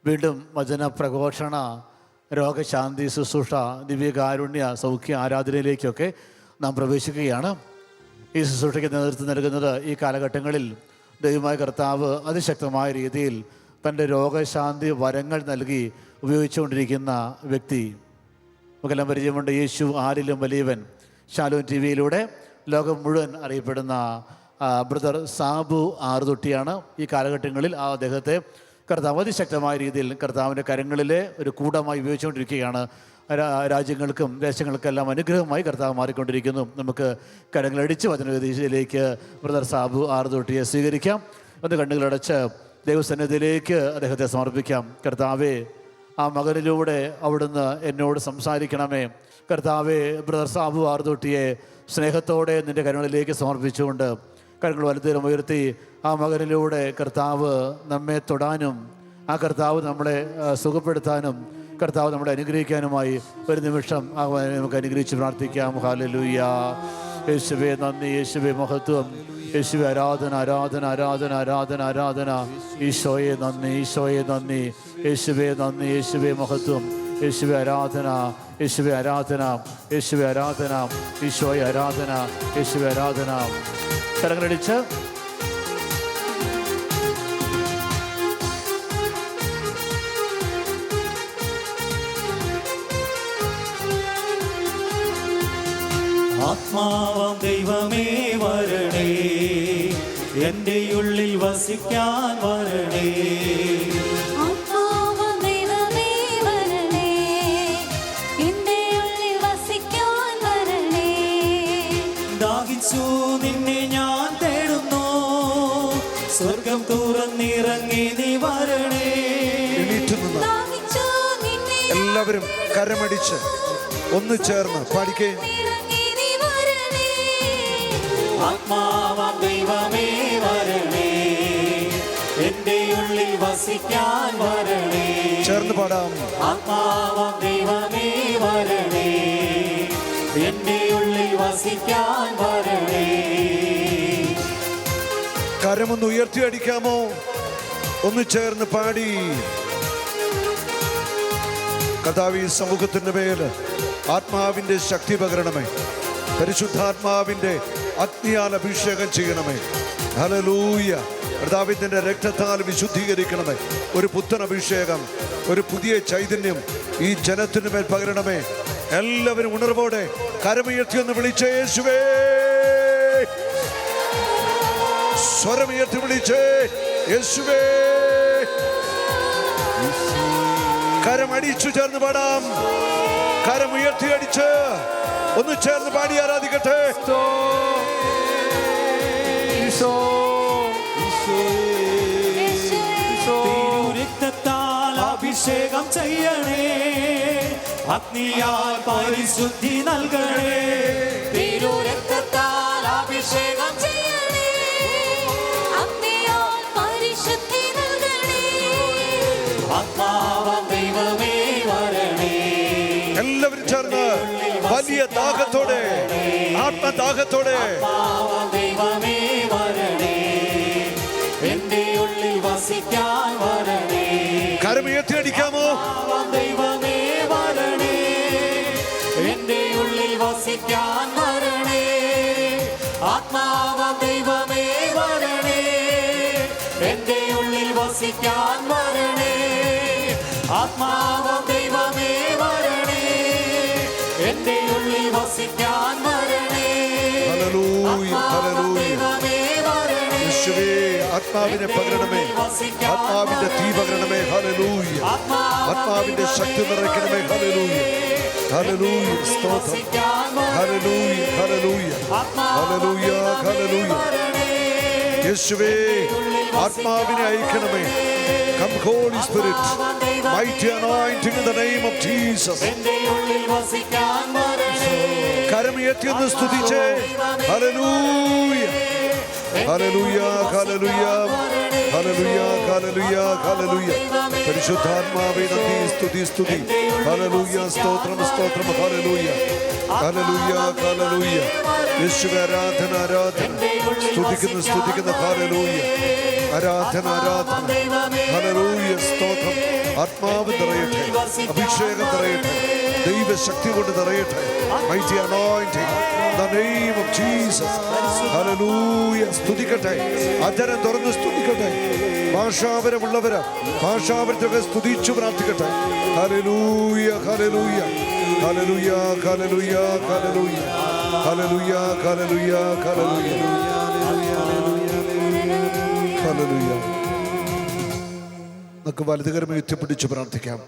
വീണ്ടും വചന പ്രഘോഷണ, രോഗശാന്തി ശുശ്രൂഷ, ദിവ്യകാരുണ്യ സൗഖ്യ ആരാധനയിലേക്കൊക്കെ നാം പ്രവേശിക്കുകയാണ്. ഈ ശുശ്രൂഷയ്ക്ക് നേതൃത്വം നൽകുന്നത് ഈ കാലഘട്ടങ്ങളിൽ ദൈവമായ കർത്താവ് അതിശക്തമായ രീതിയിൽ തൻ്റെ രോഗശാന്തി വരങ്ങൾ നൽകി ഉപയോഗിച്ചുകൊണ്ടിരിക്കുന്ന വ്യക്തി. നമുക്കെല്ലാം പരിചയമുണ്ട്, യേശു ആരിലും വലിയവൻ. ഷാലോം ടി വിയിലൂടെ ലോകം മുഴുവൻ അറിയപ്പെടുന്ന ബ്രദർ സാബു ആറുതൊട്ടിയാണ്. ഈ കാലഘട്ടങ്ങളിൽ അദ്ദേഹത്തെ കർത്താവ് അതിശക്തമായ രീതിയിൽ കർത്താവിൻ്റെ കരങ്ങളിലെ ഒരു കൂടമായി ഉപയോഗിച്ചുകൊണ്ടിരിക്കുകയാണ്. രാജ്യങ്ങൾക്കും ദേശങ്ങൾക്കെല്ലാം അനുഗ്രഹമായി കർത്താവ് മാറിക്കൊണ്ടിരിക്കുന്നു. നമുക്ക് കരങ്ങളടിച്ച് വചനവേദിയിലേക്ക് ബ്രദർ സാബു ആറുതൊട്ടിയെ സ്വീകരിക്കാം. ഒന്ന് കണ്ണുകളടച്ച് ദൈവസന്നിധിയിലേക്ക് അദ്ദേഹത്തെ സമർപ്പിക്കാം. കർത്താവേ, ആ മകനിലൂടെ അവിടുന്ന് എന്നോട് സംസാരിക്കണമേ. കർത്താവേ, ബ്രദർ സാബു ആറുതൊട്ടിയെ സ്നേഹത്തോടെ നിൻ്റെ കരങ്ങളിലേക്ക് സമർപ്പിച്ചുകൊണ്ട് കരങ്ങൾ വലത്തേലും ഉയർത്തി ആ മകനിലൂടെ കർത്താവ് നമ്മെ തൊടാനും ആ കർത്താവ് നമ്മളെ സുഖപ്പെടുത്താനും കർത്താവ് നമ്മളെ അനുഗ്രഹിക്കാനുമായി ഒരു നിമിഷം നമുക്ക് അനുഗ്രഹിച്ച് പ്രാർത്ഥിക്കാം. ഹല്ലേലൂയ. യേശുവേ നന്ദി, യേശുവേ മഹത്വം, യേശുവേ ആരാധന ആരാധന ആരാധന ആരാധന ആരാധന. ഈശോയെ നന്ദി, ഈശോയെ നന്ദി, യേശുവേ നന്ദി, യേശുവേ മഹത്വം, യേശുവേ ആരാധന, യേശുവേ ആരാധന, യേശുവേ ആരാധന, ഈശോയെ ആരാധന, യേശുവേ ആരാധന. കരങ്ങളടിച്ച് ആത്മാവാം ദൈവമേ വരണേ, എൻ്റെ ഉള്ളിൽ വസിക്കാൻ വരണേ. ആത്മാവാം ദൈവമേ വരണേ, എൻ്റെ ഉള്ളിൽ വസിക്കാൻ വരണേ. ദാഹിച്ചു നിന്നെ ഞാൻ തേടുന്നു, സ്വർഗം തുറന്നിറങ്ങി നീ വരണേ. ദാഹിച്ചു നിന്നെ എല്ലാവരും കരമടിച്ച് ഒന്ന് ചേർന്ന് പാടിക്കേ. ആത്മാവാം ദൈവമേ വരണേ, എൻ്റെ ഉള്ളിൽ വസിക്കാൻ വരണേ. ചേർന്ന് പാടാം. ആത്മാവാം ദൈവമേ വരണേ, എൻ്റെ ഉള്ളിൽ വസിക്കാൻ വരണേ. കരമൊന്ന് ഉയർത്തി അടിക്കാമോ? ഒന്ന് ചേർന്ന് പാടി. കർത്താവേ, ഈ സമൂഹത്തിൻ്റെ മേൽ ആത്മാവിൻ്റെ ശക്തി പകരണമേ. പരിശുദ്ധാത്മാവിൻ്റെ അഗ്നിയാൽ അഭിഷേകം ചെയ്യണമേ. ഹല്ലേലൂയ. കർത്താവിൻ്റെ രക്തത്താൽ വിശുദ്ധീകരിക്കണമേ. ഒരു പുത്തൻ അഭിഷേകം, ഒരു പുതിയ ചൈതന്യം ഈ ജനത്തിന് മേൽ പകരണമേ. എല്ലാവരും ഉണർവോടെ കരമുയർത്തി ഒന്ന് വിളിച്ചേ യേശുവേ. സ്വരമുയർത്തി വിളിച്ചേ യേശുവേ. കരമടിച്ചു ചേർന്ന് പാടാം. കരമുയർത്തി അടിച്ച് ഒന്ന് ചേർന്ന് പാടി ആരാധിക്കട്ടെ. രക്തത്താൽ അഭിഷേകം ചെയ്യണേ, അഗ്നിയാൽ പരിശുദ്ധി നൽകണേ. തിരുരക്തത്താൽ അഭിഷേകം ചെയ്യണേ, അഗ്നിയാൽ പരിശുദ്ധി നൽകണേ. ആത്മാവാം ദൈവമേ വരണേ, എല്ലാവരും ചേർന്ന് വലിയ ദാഹത്തോടെ, ആത്മദാഹത്തോടെ. ആത്മാവാം ദൈവമേ വരണേ, എൻ്റെ ഉള്ളിൽ വസിക്കാൻ വരണേ. കരമുയർത്തി അടിക്കാമോ? ആത്മാവാം ദൈവമേ വരണേ, എൻ്റെ ഉള്ളിൽ വസിക്കാൻ വരണേ. ആത്മാവാം ദൈവമേ വരണേ, എൻ്റെ ഉള്ളിൽ വസിക്കാൻ വരണേ. ആത്മാവാം ദൈവമേ വരണേ, എൻ്റെ ഉള്ളിൽ വസിക്കാൻ വരണേ. Hallelujah, hallelujah. ദൈവമേ വരണേ, യേശുവേ, ആത്മാവിനെ പകരണമേ. ആത്മാവിന്റെ തീ പകരണമേ. ഹല്ലേലൂയ. ആത്മാവിന്റെ ശക്തി നിറയ്ക്കണമേ. ഹല്ലേലൂയ, ഹല്ലേലൂയ. സ്തോത്രം. ഹല്ലേലൂയ, ഹല്ലേലൂയ, ഹല്ലേലൂയ, ഹല്ലേലൂയ. യേശുവേ, ആത്മാവിനെ അയക്കണമേ. Come Holy Spirit, mighty anointing in the name of Jesus. കരമുയർത്തി ഒന്ന് സ്തുതിച്ചേ. ഹല്ലേലൂയ, ഹല്ലേലൂയ, ഹല്ലേലൂയ, ഹല്ലേലൂയ, ഹല്ലേലൂയ, ഹല്ലേലൂയ. പരിശുദ്ധാത്മാവേ നന്ദി, സ്തുതി, സ്തുതി. ഹല്ലേലൂയ, സ്തോത്രം, സ്തോത്രം. ഹല്ലേലൂയ, ഹല്ലേലൂയ, ഹല്ലേലൂയ. യേശുവേ, ആരാധന, ആരാധന. സ്തുതിക്കുന്നു, സ്തുതിക്കുന്നു. ഹല്ലേലൂയ, ആരാധന, ആരാധന. ഹല്ലേലൂയ, സ്തോത്രം. ആത്മാവ് നിറയട്ടെ, അഭിഷേകം നിറയട്ടെ, ദൈവശക്തി കൊണ്ട് നിറയട്ടെ. Mighty anointing in the name of Jesus. Hallelujah. സ്തുതിക്കട്ടെ, അധരം തുറന്ന് സ്തുതിക്കട്ടെ. ഭാഷാപരമുള്ളവര് ഭാഷാപരത്തൊക്കെ സ്തുതിച്ചു പ്രാർത്ഥിക്കട്ടെ. Hallelujah, hallelujah, hallelujah, hallelujah, hallelujah, hallelujah, hallelujah, hallelujah, hallelujah. നമുക്ക് വലതുകരം ഉയർത്തിപ്പിടിച്ച് പ്രാർത്ഥിക്കാം.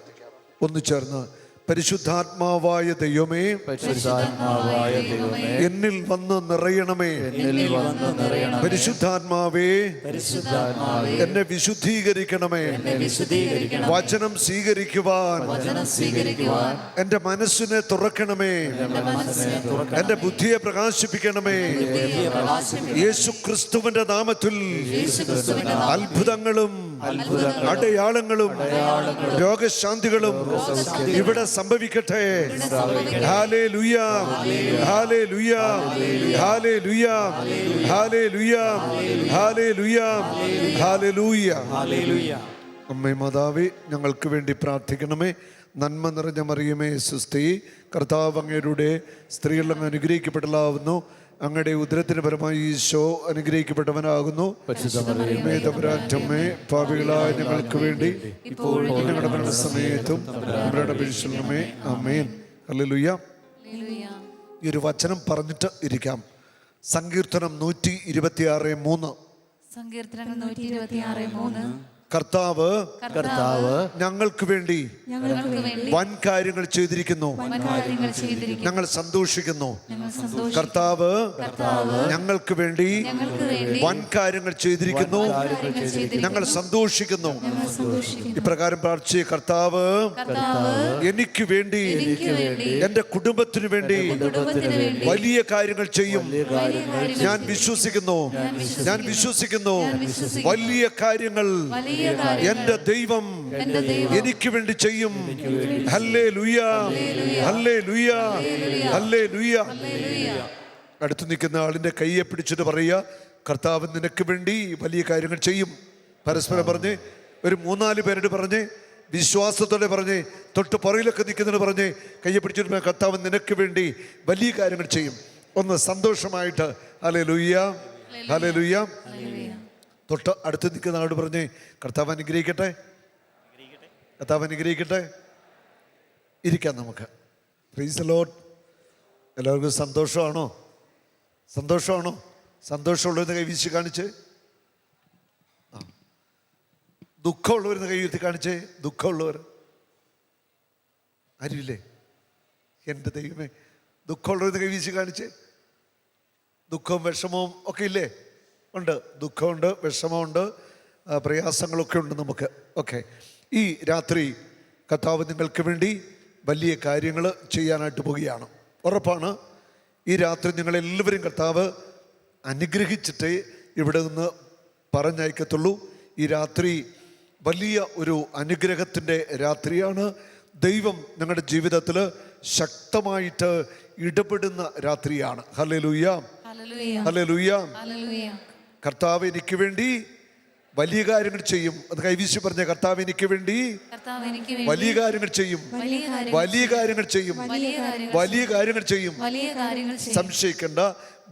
ഒന്ന് ചേർന്ന് പരിശുദ്ധാത്മാവായ ദൈവമേ, പരിശുദ്ധാത്മാവായ ദൈവമേ, എന്നിൽ വന്ന് നിറയണമേ. എന്നിൽ വന്ന് നിറയണമേ. പരിശുദ്ധാത്മാവേ, പരിശുദ്ധാത്മാവേ, എന്നെ വിശുദ്ധീകരിക്കണമേ. വചനം സ്വീകരിക്കുവാൻ എന്റെ മനസ്സിനെ തുറക്കണമേ. എന്റെ ബുദ്ധിയെ പ്രകാശിപ്പിക്കണമേ. യേശു ക്രിസ്തുവിന്റെ നാമത്തിൽ അത്ഭുതങ്ങളും അടയാളങ്ങളും രോഗശാന്തികളും ഇവിടെ സംഭവിക്കട്ടെ. ഹല്ലേലൂയ, ഹല്ലേലൂയ, ഹല്ലേലൂയ, ഹല്ലേലൂയ, ഹല്ലേലൂയ, ഹല്ലേലൂയ. അമ്മേ മാതാവേ, ഞങ്ങൾക്ക് വേണ്ടി പ്രാർത്ഥിക്കണമേ. നന്മ നിറഞ്ഞ മറിയമേ സ്വസ്തി, കർത്താവ് അങ്ങയുടെ സ്ത്രീകൾ അങ്ങ് അനുഗ്രഹിക്കപ്പെട്ടതാവുന്നു. അങ്ങയുടെ ഉദരത്തിന് പരമായി ഈശോ അനുഗ്രഹിക്കപ്പെട്ടവനാകുന്നു. പാപികളായ ഞങ്ങൾക്ക് വേണ്ടി ഞങ്ങളുടെ മരണസമയത്തും ഞങ്ങളുടെ പരിശുദ്ധമേ, ആമേൻ. ഹല്ലേലൂയ. ഈ ഒരു വചനം പറഞ്ഞിട്ട് ഇരിക്കാം. സങ്കീർത്തനം 126:3. സങ്കീർത്തനങ്ങൾ 126:3. കർത്താവ് കർത്താവ് ഞങ്ങൾക്ക് വേണ്ടി വൻ കാര്യങ്ങൾ ചെയ്തിരിക്കുന്നു, ഞങ്ങൾ സന്തോഷിക്കുന്നു. കർത്താവ് ഞങ്ങൾക്ക് വേണ്ടി വൻ കാര്യങ്ങൾ ചെയ്തിരിക്കുന്നു, ഞങ്ങൾ സന്തോഷിക്കുന്നു. ഇപ്രകാരം പ്രാർത്ഥിച്ച്, കർത്താവ് എനിക്ക് വേണ്ടി എൻ്റെ കുടുംബത്തിന് വേണ്ടി വലിയ കാര്യങ്ങൾ ചെയ്യും. ഞാൻ വിശ്വസിക്കുന്നു, ഞാൻ വിശ്വസിക്കുന്നു. വലിയ കാര്യങ്ങൾ എന്റെ ദൈവം എനിക്ക് വേണ്ടി ചെയ്യും. ഹല്ലേലൂയ, ഹല്ലേലൂയ, ഹല്ലേലൂയ. അടുത്ത് നിൽക്കുന്ന ആളിന്റെ കയ്യെ പിടിച്ചിട്ട് പറയുക, കർത്താവ് നിനക്ക് വേണ്ടി വലിയ കാര്യങ്ങൾ ചെയ്യും. പരസ്പരം പറഞ്ഞ് ഒരു 3-4 പേരോട് പറഞ്ഞ്, വിശ്വാസത്തോടെ പറഞ്ഞ്, തൊട്ട് പുറകിലൊക്കെ നിൽക്കുന്നതിന് പറഞ്ഞ്, കയ്യെ പിടിച്ചിട്ട് കർത്താവ് നിനക്ക് വേണ്ടി വലിയ കാര്യങ്ങൾ ചെയ്യും. ഒന്ന് സന്തോഷമായിട്ട് ഹല്ലേലൂയ, ഹല്ലേലൂയ. തൊട്ട് അടുത്ത് നിൽക്കുന്ന ആളോട് പറഞ്ഞ്, കർത്താവ് അനുഗ്രഹിക്കട്ടെ, കർത്താവ് അനുഗ്രഹിക്കട്ടെ. ഇരിക്കാം നമുക്ക്. Praise the Lord. എല്ലാവർക്കും സന്തോഷമാണോ? സന്തോഷമാണോ? സന്തോഷമുള്ളവരുന്ന കൈ വീശി കാണിച്ച്. ദുഃഖമുള്ളവരുന്ന കൈ ഉയർത്തി കാണിച്ചേ. ദുഃഖമുള്ളവർ ആരുമില്ലേ? എൻ്റെ ദൈവമേ, ദുഃഖമുള്ളവരുന്ന കൈ വീശി കാണിച്ചേ. ദുഃഖവും വിഷമവും ഒക്കെ ഇല്ലേ? ഉണ്ട്. ദുഃഖമുണ്ട്, വിഷമമുണ്ട്, പ്രയാസങ്ങളൊക്കെ ഉണ്ട് നമുക്ക്. ഓക്കെ, ഈ രാത്രി കർത്താവ് നിങ്ങൾക്ക് വേണ്ടി വലിയ കാര്യങ്ങൾ ചെയ്യാനായിട്ട് പോവുകയാണ്. ഉറപ്പാണ്, ഈ രാത്രി നിങ്ങളെല്ലാവരും കർത്താവ് അനുഗ്രഹിച്ചിട്ടേ ഇവിടെ നിന്ന് പറഞ്ഞയക്കത്തുള്ളൂ. ഈ രാത്രി വലിയ ഒരു അനുഗ്രഹത്തിൻ്റെ രാത്രിയാണ്. ദൈവം നിങ്ങളുടെ ജീവിതത്തിൽ ശക്തമായിട്ട് ഇടപെടുന്ന രാത്രിയാണ്. Hallelujah, hallelujah. കർത്താവ് എനിക്ക് വേണ്ടി വലിയ കാര്യങ്ങൾ ചെയ്യും. അത് കൈവീശി പറഞ്ഞ, കർത്താവ് എനിക്ക് വേണ്ടി വലിയ കാര്യങ്ങൾ ചെയ്യും, വലിയ കാര്യങ്ങൾ ചെയ്യും, വലിയ കാര്യങ്ങൾ ചെയ്യും. സംശയിക്കേണ്ട,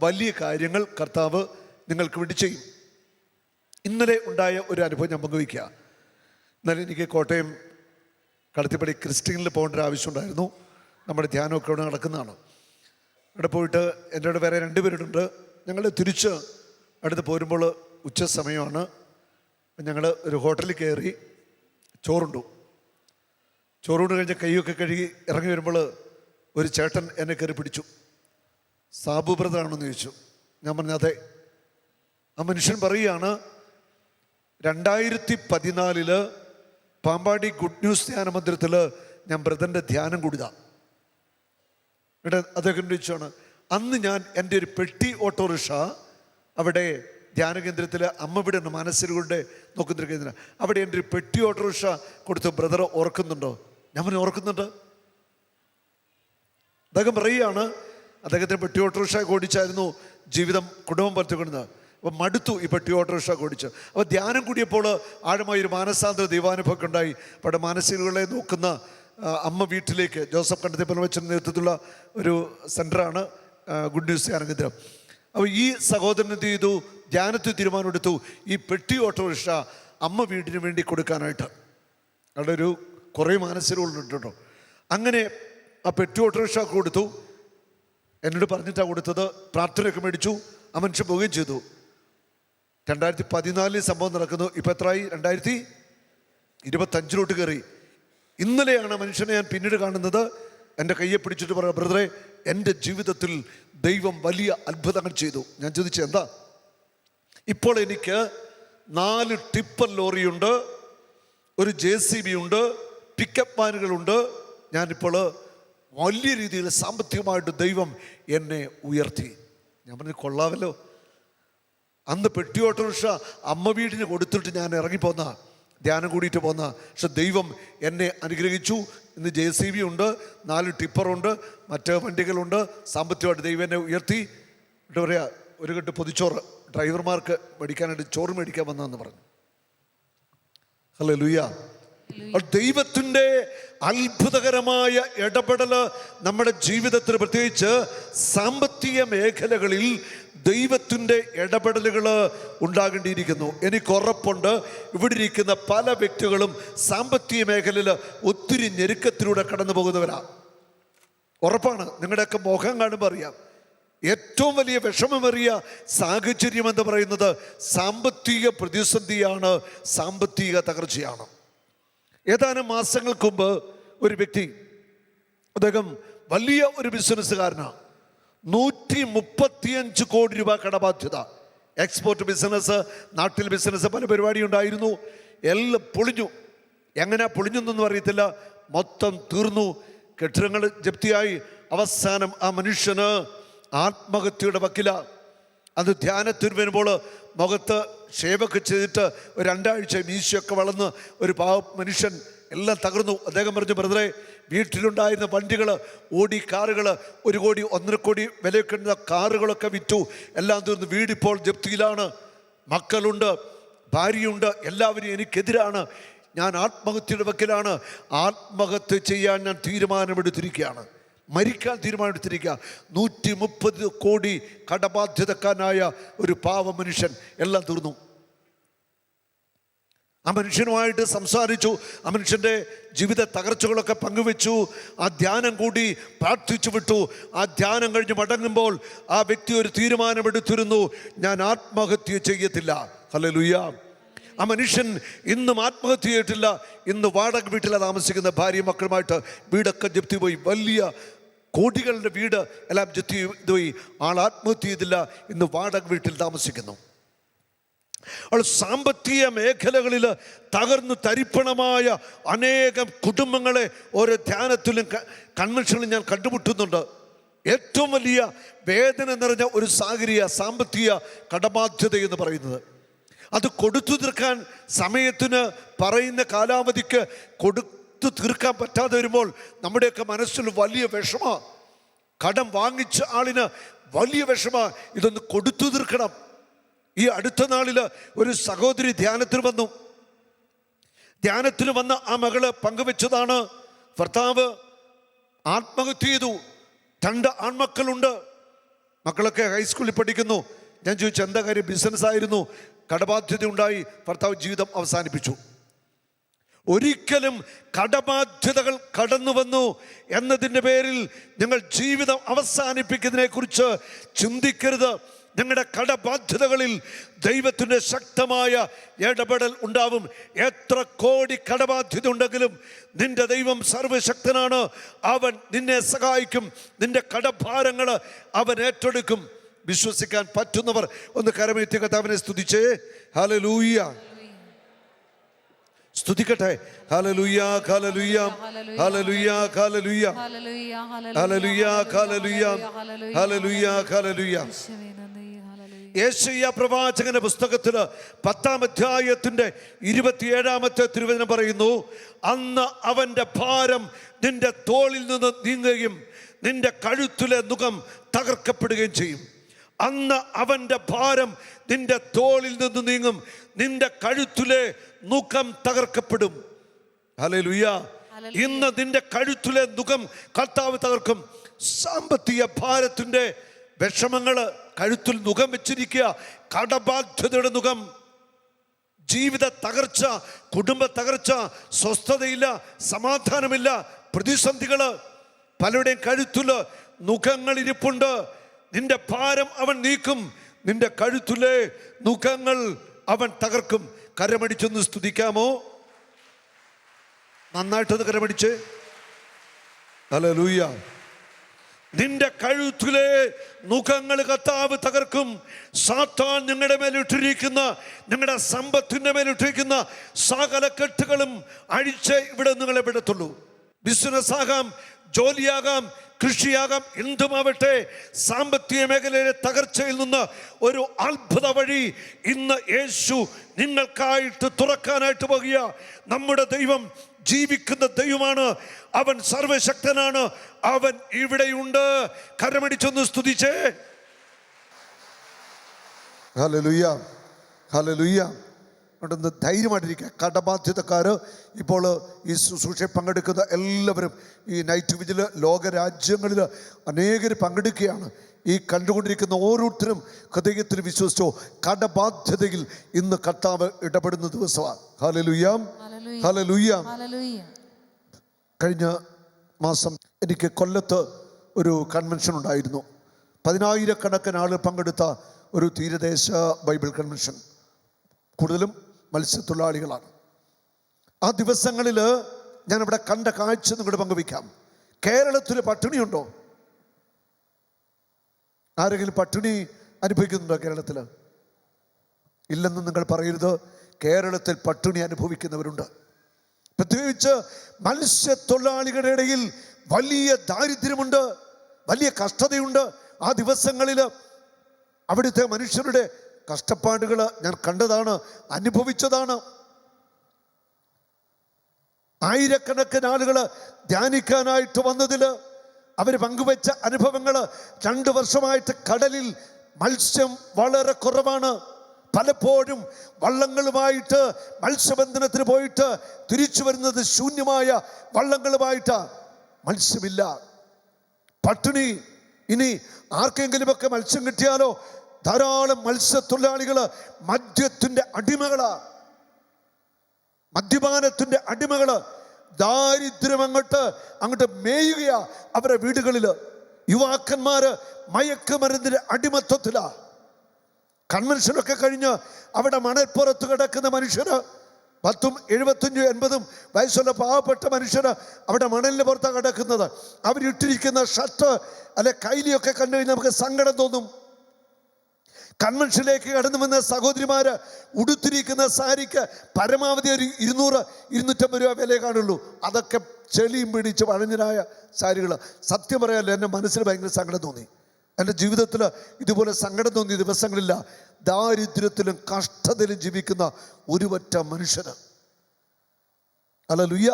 വലിയ കാര്യങ്ങൾ കർത്താവ് നിങ്ങൾക്ക് വേണ്ടി ചെയ്യും. ഇന്നലെ ഉണ്ടായ ഒരു അനുഭവം ഞാൻ പങ്കുവയ്ക്കുക. ഇന്നലെ എനിക്ക് കോട്ടയം കളത്തിപ്പടി ക്രിസ്ത്യനിൽ പോകേണ്ട ഒരു ആവശ്യമുണ്ടായിരുന്നു. നമ്മുടെ ധ്യാനമൊക്കെ അവിടെ നടക്കുന്നതാണ്. അവിടെ പോയിട്ട് എൻ്റെ അവിടെ വേറെ 2 പേരുണ്ട്. ഞങ്ങൾ തിരിച്ച് അടുത്ത് പോരുമ്പോൾ ഉച്ച സമയമാണ്. ഞങ്ങൾ ഒരു ഹോട്ടലിൽ കയറി ചോറുണ്ടു. ചോറുണ്ട് കഴിഞ്ഞ് കൈയൊക്കെ കഴുകി ഇറങ്ങി വരുമ്പോൾ ഒരു ചേട്ടൻ എന്നെ കയറി പിടിച്ചു. സാബു ബ്രദറാണെന്ന് ചോദിച്ചു. ഞാൻ പറഞ്ഞു അതെ. ആ മനുഷ്യൻ പറയുകയാണ്, 2014 പാമ്പാടി ഗുഡ് ന്യൂസ് ധ്യാന മന്ദിരത്തിൽ ഞാൻ ബ്രദറിൻ്റെ ധ്യാനം കൂടിയതാണ്. ഇവിടെ അദ്ദേഹം ചോദിച്ചാണ്, അന്ന് ഞാൻ എൻ്റെ ഒരു പെട്ടി ഓട്ടോറിക്ഷ അവിടെ ധ്യാന കേന്ദ്രത്തിൽ അമ്മ വീട് മനസ്സിലുകൊണ്ട് നോക്കുന്ന കേന്ദ്രം, അവിടെ എൻ്റെ ഒരു പെട്ടി ഓട്ടോറിക്ഷ കൊടുത്ത് ബ്രദർ ഓർക്കുന്നുണ്ടോ? ഞാൻ പറഞ്ഞു ഓർക്കുന്നുണ്ട്. അദ്ദേഹം പറയുകയാണ്, അദ്ദേഹത്തിന് പെട്ടി ഓട്ടോറിക്ഷ ഓടിച്ചായിരുന്നു ജീവിതം കുടുംബം പറ്റുകൊടുന്നത്. അപ്പോൾ മടുത്തു ഈ പെട്ടി ഓട്ടോറിക്ഷ ഓടിച്ച്. അപ്പോൾ ധ്യാനം കൂടിയപ്പോൾ ആഴമായൊരു മാനസാന്തര ദൈവാനുഭവമൊക്കെ ഉണ്ടായി. അവിടെ മാനസികകളെ നോക്കുന്ന അമ്മ വീട്ടിലേക്ക് ജോസഫ് കണ്ടത്തിപ്പലം വെച്ച നേതൃത്വത്തിലുള്ള ഒരു സെൻ്ററാണ് ഗുഡ് ന്യൂസ് ധ്യാനകേന്ദ്രം. അപ്പോൾ ഈ സഹോദരൻ എന്ത് ചെയ്തു? ധ്യാനത്തിൽ തീരുമാനമെടുത്തു ഈ പെട്ടി ഓട്ടോറിക്ഷ അമ്മ വീടിന് വേണ്ടി കൊടുക്കാനായിട്ട്. അവിടെ ഒരു കുറേ മാനസികകളുണ്ട് കേട്ടോ. അങ്ങനെ ആ പെട്ടി ഓട്ടോറിക്ഷ കൊടുത്തു. എന്നോട് പറഞ്ഞിട്ടാണ് കൊടുത്തത്. പ്രാർത്ഥനയൊക്കെ മേടിച്ചു. ആ മനുഷ്യൻ പോവുകയും ചെയ്തു. 2014 സംഭവം നടക്കുന്നു. ഇപ്പം എത്രയായി? 2025 കയറി. ഇന്നലെയാണ് മനുഷ്യനെ ഞാൻ പിന്നീട് കാണുന്നത്. എൻ്റെ കയ്യെ പിടിച്ചിട്ട് പറയാം, ബ്രദറെ, എൻ്റെ ജീവിതത്തിൽ ദൈവം വലിയ അത്ഭുതങ്ങൾ ചെയ്തു. ഞാൻ ചോദിച്ചു, എന്താ? ഇപ്പോൾ എനിക്ക് 4 ടിപ്പർ ലോറിയുണ്ട്, ഒരു JCB ഉണ്ട്, പിക്കപ്പ് വാനുകളുണ്ട്. ഞാനിപ്പോൾ വലിയ രീതിയിൽ സാമ്പത്തികമായിട്ട് ദൈവം എന്നെ ഉയർത്തി. ഞാൻ പറഞ്ഞു, കൊള്ളാമല്ലോ. അന്ന് പെട്ടി ഓട്ടോറിക്ഷ അമ്മ വീടിന് കൊടുത്തിട്ട് ഞാൻ ഇറങ്ങിപ്പോന്ന, ധ്യാനം കൂടിയിട്ട് പോന്ന. പക്ഷെ ദൈവം എന്നെ അനുഗ്രഹിച്ചു. ഇന്ന് JCB ഉണ്ട്, 4 ടിപ്പറുണ്ട്, മറ്റ് വണ്ടികളുണ്ട്. സാമ്പത്തികമായിട്ട് ദൈവം എന്നെ ഉയർത്തി. എന്താ പറയുക, ഒരു കെട്ട് പൊതിച്ചോറ് ഡ്രൈവർമാർക്ക് മേടിക്കാനായിട്ട് ചോറ് മേടിക്കാൻ വന്നതെന്ന് പറഞ്ഞു. ഹല്ലേലൂയ. ദൈവത്തിൻ്റെ അത്ഭുതകരമായ ഇടപെടൽ നമ്മുടെ ജീവിതത്തിൽ, പ്രത്യേകിച്ച് സാമ്പത്തിക മേഖലകളിൽ ദൈവത്തിൻ്റെ ഇടപെടലുകൾ ഉണ്ടാകേണ്ടിയിരിക്കുന്നു. എനിക്ക് ഉറപ്പുണ്ട്, ഇവിടെ ഇരിക്കുന്ന പല വ്യക്തികളും സാമ്പത്തിക മേഖലയിൽ ഒത്തിരി ഞെരുക്കത്തിലൂടെ കടന്നു പോകുന്നവരാണ്. ഉറപ്പാണ്. നിങ്ങളുടെയൊക്കെ മുഖം കാണുമ്പോൾ അറിയാം. ഏറ്റവും വലിയ വിഷമമേറിയ സാഹചര്യം എന്ന് പറയുന്നത് സാമ്പത്തിക പ്രതിസന്ധിയാണ്, സാമ്പത്തിക തകർച്ചയാണ്. ഏതാനും മാസങ്ങൾക്ക് മുമ്പ് ഒരു വ്യക്തി, അദ്ദേഹം വലിയ ഒരു ബിസിനസ്സുകാരനാണ്. 135 കോടി രൂപ കടബാധ്യത. എക്സ്പോർട്ട് ബിസിനസ്, നാട്ടിൽ ബിസിനസ്, പല പരിപാടി ഉണ്ടായിരുന്നു. എല്ലാം പൊളിഞ്ഞു. എങ്ങനെ പൊളിഞ്ഞെന്നൊന്നും അറിയത്തില്ല. മൊത്തം തീർന്നു. കെട്ടിടങ്ങൾ ജപ്തിയായി. അവസാനം ആ മനുഷ്യന് ആത്മഹത്യയുടെ വക്കില. അത് ധ്യാനത്തിന് വരുമ്പോൾ മുഖത്ത് ഷേവൊക്കെ ചെയ്തിട്ട് ഒരു 2 ആഴ്ച മീശയൊക്കെ വളർന്ന് ഒരു പാവ മനുഷ്യൻ, എല്ലാം തകർന്നു. അദ്ദേഹം പറഞ്ഞു, ബ്രദറെ, വീട്ടിലുണ്ടായിരുന്ന വണ്ടികൾ, ഓടി കാറുകൾ, 1 കോടി 1.5 കോടി വിലയൊക്കെ കാറുകളൊക്കെ വിറ്റു. എല്ലാം തീർന്നു. വീടിപ്പോൾ ജപ്തിയിലാണ്. മക്കളുണ്ട്, ഭാര്യയുണ്ട്, എല്ലാവരും എനിക്കെതിരാണ്. ഞാൻ ആത്മഹത്യയുടെ വക്കിലാണ്. ആത്മഹത്യ ചെയ്യാൻ ഞാൻ തീരുമാനമെടുത്തിരിക്കുകയാണ്. മരിക്കാൻ തീരുമാനമെടുത്തിരിക്കുക. 130 കോടി കടബാധ്യതക്കാരനായ ഒരു പാവ മനുഷ്യൻ. എല്ലാം തീർന്നു. ആ മനുഷ്യനുമായിട്ട് സംസാരിച്ചു. ആ മനുഷ്യൻ്റെ ജീവിത തകർച്ചകളൊക്കെ പങ്കുവെച്ചു. ആ ധ്യാനം കൂടി പ്രാർത്ഥിച്ചു വിട്ടു. ആ ധ്യാനം കഴിഞ്ഞ് മടങ്ങുമ്പോൾ ആ വ്യക്തി ഒരു തീരുമാനമെടുത്തിരുന്നു, ഞാൻ ആത്മഹത്യ ചെയ്യത്തില്ല. ഹല്ലേലൂയ. ആ മനുഷ്യൻ ഇന്നും ആത്മഹത്യ ചെയ്തിട്ടില്ല. ഇന്ന് വാടക വീട്ടിലാണ് താമസിക്കുന്ന. ഭാര്യ മക്കളുമായിട്ട് വീടൊക്കെ ജപ്തി പോയി. വലിയ കോടികളുടെ വീട് എല്ലാം ജപ്തി പോയി. ആൾ ആത്മഹത്യ ചെയ്തില്ല. ഇന്ന് വാടക വീട്ടിൽ താമസിക്കുന്നു. അവൾ സാമ്പത്തിക മേഖലകളിൽ തകർന്നു തരിപ്പണമായ അനേകം കുടുംബങ്ങളെ ഓരോ ധ്യാനത്തിലും കൺവെൻഷനിലും ഞാൻ കണ്ടുമുട്ടുന്നുണ്ട്. ഏറ്റവും വലിയ വേദന നിറഞ്ഞ ഒരു സാമ്പത്തിക കടബാധ്യത എന്ന് പറയുന്നത്. അത് കൊടുത്തു തീർക്കാൻ സമയത്തിന് പറയുന്ന കാലാവധിക്ക് കൊടുത്തു തീർക്കാൻ പറ്റാതെ വരുമ്പോൾ നമ്മുടെയൊക്കെ മനസ്സിൽ വലിയ വിഷമ. കടം വാങ്ങിച്ച ആളിന് വലിയ വിഷമ. ഇതൊന്ന് കൊടുത്തു തീർക്കണം. ഈ അടുത്ത നാളിൽ ഒരു സഹോദരി ധ്യാനത്തിൽ വന്നു. ധ്യാനത്തിൽ വന്ന ആ മകള് പങ്കുവെച്ചതാണ്, ഭർത്താവ് ആത്മഹത്യ ചെയ്തു. 2 ആൺമക്കളുണ്ട്. മക്കളൊക്കെ ഹൈസ്കൂളിൽ പഠിക്കുന്നു. ഞാൻ ചോദിച്ചു, എന്താ കാര്യം? ബിസിനസ്സായിരുന്നു, കടബാധ്യത ഉണ്ടായി, ഭർത്താവ് ജീവിതം അവസാനിപ്പിച്ചു. ഒരിക്കലും കടബാധ്യതകൾ കടന്നു വന്നു എന്നതിൻ്റെ പേരിൽ നിങ്ങൾ ജീവിതം അവസാനിപ്പിക്കുന്നതിനെ കുറിച്ച് ചിന്തിക്കരുത്. നിങ്ങളുടെ കടബാധ്യതകളിൽ ദൈവത്തിൻ്റെ ശക്തമായ ഇടപെടൽ ഉണ്ടാവും. എത്ര കോടി കടബാധ്യത ഉണ്ടെങ്കിലും നിന്റെ ദൈവം സർവശക്തനാണ്. അവൻ നിന്നെ സഹായിക്കും. നിന്റെ കടഭാരങ്ങൾ അവൻ ഏറ്റെടുക്കും. വിശ്വസിക്കാൻ പറ്റുന്നവർ ഒന്ന് കരമേറ്റി കർത്താവിനെ സ്തുതിച്ചേ. ഹല്ലേലൂയ. സ്തുതിക്കട്ടെ. ഹല്ലേലൂയ, ഹല്ലേലൂയ, ഹല്ലേലൂയ, ഹല്ലേലൂയ, ഹല്ലേലൂയ, ഹല്ലേലൂയ, ഹല്ലേലൂയ, ഹല്ലേലൂയ. യെശയ്യാ പ്രവാചകന്റെ പുസ്തകത്തില് 10-ാം അധ്യായത്തിന്റെ 27-ാമത്തെ തിരുവചനം പറയുന്നു, അന്ന് അവന്റെ ഭാരം നിന്റെ തോളിൽ നിന്ന് നീങ്ങുകയും നിന്റെ കഴുത്തിലെ നുകം തകർക്കപ്പെടുകയും ചെയ്യും. അന്ന് അവന്റെ ഭാരം നിന്റെ തോളിൽ നിന്ന് നീങ്ങും, നിന്റെ കഴുത്തിലെ നുകം തകർക്കപ്പെടും. ഹല്ലേലൂയ. ഇന്ന് നിന്റെ കഴുത്തിലെ നുകം കർത്താവ് തകർക്കും. സാമ്പത്തിക ഭാരത്തിന്റെ വിഷമങ്ങള് കഴുത്തിൽ നുകം വെച്ചിരിക്കുക, കടബാധ്യതയുടെ നുകം, ജീവിത തകർച്ച, കുടുംബ തകർച്ച, സ്വസ്ഥതയില്ല, സമാധാനമില്ല, പ്രതിസന്ധികള്, പലരുടെയും കഴുത്തില് നുഖങ്ങൾ ഇരിപ്പുണ്ട്. നിന്റെ ഭാരം അവൻ നീക്കും, നിന്റെ കഴുത്തിലെ നുഖങ്ങൾ അവൻ തകർക്കും. കരമടിച്ചൊന്ന് സ്തുതിക്കാമോ? നന്നായിട്ടൊന്ന് കരമടിച്ച്. ഹല്ലേലൂയ. നിന്റെ കഴുത്തിലെ നുഖങ്ങൾ കർത്താവ് തകർക്കും. സാത്താൻ നിങ്ങളുടെ മേലിട്ടിരിക്കുന്ന, നിങ്ങളുടെ സമ്പത്തിന്റെ മേലിട്ടിരിക്കുന്ന സകല കെട്ടുകളും അഴിച്ച് ഇവിടെ നിങ്ങളെ വിടത്തുള്ളൂ. ബിസിനസ് ആകാം, ജോലിയാകാം, കൃഷിയാകാം, എന്തുമാവട്ടെ, സാമ്പത്തിക മേഖലയിലെ തകർച്ചയിൽ നിന്ന് ഒരു അത്ഭുത വഴി ഇന്ന് യേശു നിങ്ങൾക്കായിട്ട് തുറക്കാനായിട്ട് പോകുക. നമ്മുടെ ദൈവം ജീവിക്കുന്ന ദൈവമാണ്, അവൻ സർവശക്തനാണ്, അവൻ ഇവിടെയുണ്ട്. കരമടിച്ചൊന്ന് സ്തുതിച്ചേ. ഹല്ലേലൂയ, ഹല്ലേലൂയ. അതുകൊണ്ട് ധൈര്യമായിട്ടിരിക്കുക. കടബാധ്യതക്കാര് ഇപ്പോൾ ഈ ശുശ്രൂഷയിൽ പങ്കെടുക്കുന്ന എല്ലാവരും, ഈ നൈറ്റ് വിജില് ലോകരാജ്യങ്ങളിൽ അനേകർ പങ്കെടുക്കുകയാണ്. ഈ കണ്ടുകൊണ്ടിരിക്കുന്ന ഓരോരുത്തരും ഹൃദയത്തിൽ വിശ്വസിച്ചോ, കടബാധ്യതയിൽ ഇന്ന് കർത്താവ് ഇടപെടുന്ന ദിവസമാണ്. Hallelujah, hallelujah. കഴിഞ്ഞ മാസം എനിക്ക് കൊല്ലത്ത് ഒരു കൺവെൻഷൻ ഉണ്ടായിരുന്നു. 10,000-കണക്കിന് ആളുകൾ പങ്കെടുത്ത ഒരു തീരദേശ ബൈബിൾ കൺവെൻഷൻ. കൂടുതലും മത്സ്യത്തൊഴിലാളികളാണ്. ആ ദിവസങ്ങളിൽ ഞാനിവിടെ കണ്ട കാഴ്ച നിങ്ങളുടെ പങ്കുവയ്ക്കാം. കേരളത്തിൽ പട്ടിണിയുണ്ടോ? ആരെങ്കിലും പട്ടിണി അനുഭവിക്കുന്നുണ്ടോ കേരളത്തിൽ? ഇല്ലെന്ന് നിങ്ങൾ പറയരുത്. കേരളത്തിൽ പട്ടിണി അനുഭവിക്കുന്നവരുണ്ട്. പ്രത്യേകിച്ച് മത്സ്യത്തൊഴിലാളികളുടെ ഇടയിൽ വലിയ ദാരിദ്ര്യമുണ്ട്, വലിയ കഷ്ടതയുണ്ട്. ആ ദിവസങ്ങളിൽ അവിടുത്തെ മനുഷ്യരുടെ കഷ്ടപ്പാടുകൾ ഞാൻ കണ്ടതാണ്, അനുഭവിച്ചതാണ്. ആയിരക്കണക്കിന് ആളുകൾ ധ്യാനിക്കാനായിട്ട് വന്നതിൽ അവർ പങ്കുവെച്ച അനുഭവങ്ങൾ, 2 വർഷമായിട്ട് കടലിൽ മത്സ്യം വളരെ കുറവാണ്. പലപ്പോഴും വള്ളങ്ങളുമായിട്ട് മത്സ്യബന്ധനത്തിന് പോയിട്ട് തിരിച്ചു വരുന്നത് ശൂന്യമായ വള്ളങ്ങളുമായിട്ട്, മത്സ്യമില്ല, പട്ടിണി. ഇനി ആർക്കെങ്കിലുമൊക്കെ മത്സ്യം കിട്ടിയാലോ? ധാരാളം മത്സ്യത്തൊഴിലാളികൾ മദ്യത്തിന്റെ അടിമകളാ, മദ്യപാനത്തിന്റെ അടിമകള്. ദാരിദ്ര്യം അങ്ങോട്ട് മേയുകയാ അവരുടെ വീടുകളിൽ. യുവാക്കന്മാര് മയക്കുമരുന്നിന്റെ അടിമത്വത്തിലാ. കൺവെൻഷനൊക്കെ കഴിഞ്ഞ് അവിടെ മണൽപ്പുറത്ത് കിടക്കുന്ന മനുഷ്യര്, 10, 75, 80 വയസ്സുള്ള പാവപ്പെട്ട മനുഷ്യര് അവിടെ മണലിന് പുറത്താണ് കിടക്കുന്നത്. അവരിട്ടിരിക്കുന്ന ഷർട്ട് അല്ലെ കൈലിയൊക്കെ കണ്ടു കഴിഞ്ഞാൽ നമുക്ക് സങ്കടം തോന്നും. കൺവെൻഷനിലേക്ക് കടന്നു വന്ന സഹോദരിമാര് ഉടുത്തിരിക്കുന്ന സാരിക്ക് പരമാവധി ഒരു 200-250 രൂപ വില കാണുള്ളൂ. അതൊക്കെ ചെളിയും പിടിച്ച് വഴഞ്ഞനായ സാരികൾ. സത്യം പറയാമല്ലോ, എൻ്റെ മനസ്സിൽ ഭയങ്കര സങ്കടം തോന്നി. എൻ്റെ ജീവിതത്തിൽ ഇതുപോലെ സങ്കടം തോന്നിയ ദിവസങ്ങളില്ല. ദാരിദ്ര്യത്തിലും കഷ്ടതയിലും ജീവിക്കുന്ന ഒരുപറ്റ മനുഷ്യര്. ഹല്ലേലൂയ.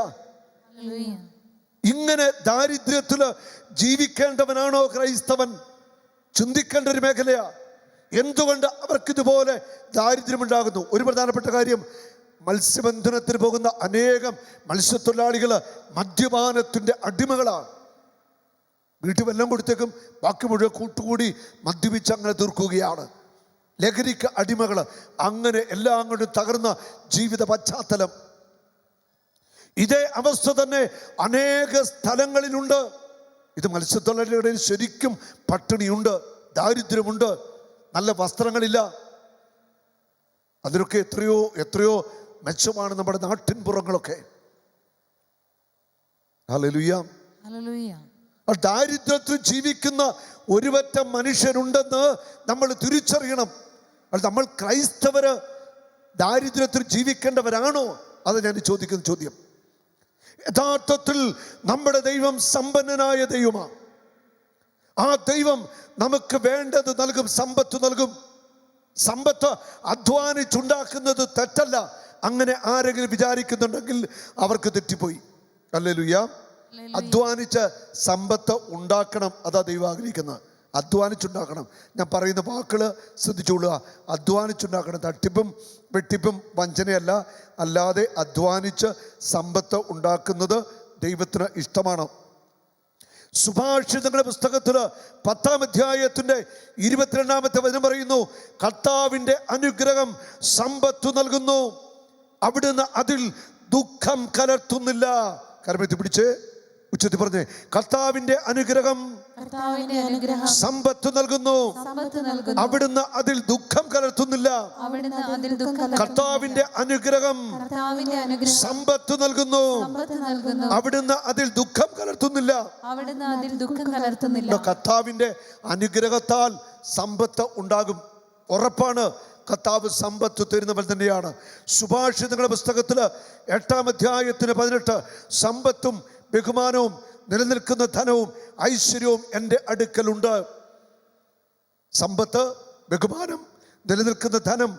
ഇങ്ങനെ ദാരിദ്ര്യത്തില് ജീവിക്കേണ്ടവനാണോ ക്രൈസ്തവൻ? ചിന്തിക്കേണ്ട ഒരു മേഖലയാ. എന്തുകൊണ്ട് അവർക്കിതുപോലെ ദാരിദ്ര്യമുണ്ടാകുന്നു? ഒരു പ്രധാനപ്പെട്ട കാര്യം, മത്സ്യബന്ധനത്തിന് പോകുന്ന അനേകം മത്സ്യത്തൊഴിലാളികൾ മദ്യപാനത്തിന്റെ അടിമകളാണ്. വീട്ടിൽ വെള്ളം കൊടുത്തേക്കും ബാക്കി മുഴുവൻ കൂട്ടുകൂടി മദ്യപിച്ച് അങ്ങനെ തീർക്കുകയാണ്. ലഹരിക്ക് അടിമകൾ. അങ്ങനെ എല്ലാം കൊണ്ടും തകർന്ന ജീവിത പശ്ചാത്തലം. ഇതേ അവസ്ഥ തന്നെ അനേക സ്ഥലങ്ങളിലുണ്ട്. ഇത് മത്സ്യത്തൊഴിലാളികളുടെ ശരിക്കും പട്ടിണിയുണ്ട്, ദാരിദ്ര്യമുണ്ട്, നല്ല വസ്ത്രങ്ങളില്ല. അതിലൊക്കെ എത്രയോ മെച്ചമാണ് നമ്മുടെ നാട്ടിൻ പുറങ്ങളൊക്കെ. Hallelujah, hallelujah. ദാരിദ്ര്യത്തിൽ ജീവിക്കുന്ന ഒരുപറ്റം മനുഷ്യരുണ്ടെന്ന് നമ്മൾ തിരിച്ചറിയണം. നമ്മൾ ക്രൈസ്തവര് ദാരിദ്ര്യത്തിൽ ജീവിക്കേണ്ടവരാണോ? അത് ഞാൻ ചോദിക്കുന്ന ചോദ്യം. യഥാർത്ഥത്തിൽ നമ്മുടെ ദൈവം സമ്പന്നനായ ദൈവമാണ്. ആ ദൈവം നമുക്ക് വേണ്ടത് നൽകും, സമ്പത്ത് നൽകും. സമ്പത്ത് അധ്വാനിച്ചുണ്ടാക്കുന്നത് തെറ്റല്ല. അങ്ങനെ ആരെങ്കിലും വിചാരിക്കുന്നുണ്ടെങ്കിൽ അവർക്ക് തെറ്റിപ്പോയി. ഹല്ലേലൂയ. അധ്വാനിച്ച് സമ്പത്ത് ഉണ്ടാക്കണം, അതാ ദൈവം ആഗ്രഹിക്കുന്നത്. അധ്വാനിച്ചുണ്ടാക്കണം. ഞാൻ പറയുന്ന വാക്കുകൾ ശ്രദ്ധിച്ചുകൊള്ളുക. അധ്വാനിച്ചുണ്ടാക്കണം. തട്ടിപ്പും വെട്ടിപ്പും വഞ്ചനയല്ല. അല്ലാതെ അധ്വാനിച്ച് സമ്പത്ത് ഉണ്ടാക്കുന്നത് ദൈവത്തിന് ഇഷ്ടമാണ്. സുഭാഷിതങ്ങളുടെ പുസ്തകത്തിൽ 10-ാം അധ്യായത്തിന്റെ 22-ാമത്തെ വചനം പറയുന്നു, കർത്താവിൻ്റെ അനുഗ്രഹം സമ്പത്ത് നൽകുന്നു, അവിടുന്ന് അതിൽ ദുഃഖം കലർത്തുന്നില്ല. കരമെത്തി പിടിച്ച് ഉച്ചത്തിൽ പറഞ്ഞേ, കർത്താവിൻ്റെ അനുഗ്രഹം സമ്പത്ത് നൽകുന്നു, അവിടുന്ന് അതിൽ ദുഃഖം കലർത്തുന്നില്ല. കർത്താവിൻ്റെ അനുഗ്രഹം സമ്പത്ത് നൽകുന്നു, അവിടുന്ന് അതിൽ ദുഃഖം കലർത്തുന്നില്ല. കർത്താവിൻ്റെ അനുഗ്രഹത്താൽ സമ്പത്ത് ഉണ്ടാകും. ഉറപ്പാണ്. കർത്താവ് സമ്പത്ത് തരുന്നവൻ തന്നെയാണ്. സുഭാഷിതങ്ങളുടെ പുസ്തകത്തിൽ 8-ാം അധ്യായത്തിന് 18, സമ്പത്തും ബഹുമാനവും നിലനിൽക്കുന്ന ധനവും ഐശ്വര്യവും എൻ്റെ അടുക്കലുണ്ട്. സമ്പത്ത്, ബഹുമാനം, നിലനിൽക്കുന്ന ധനം,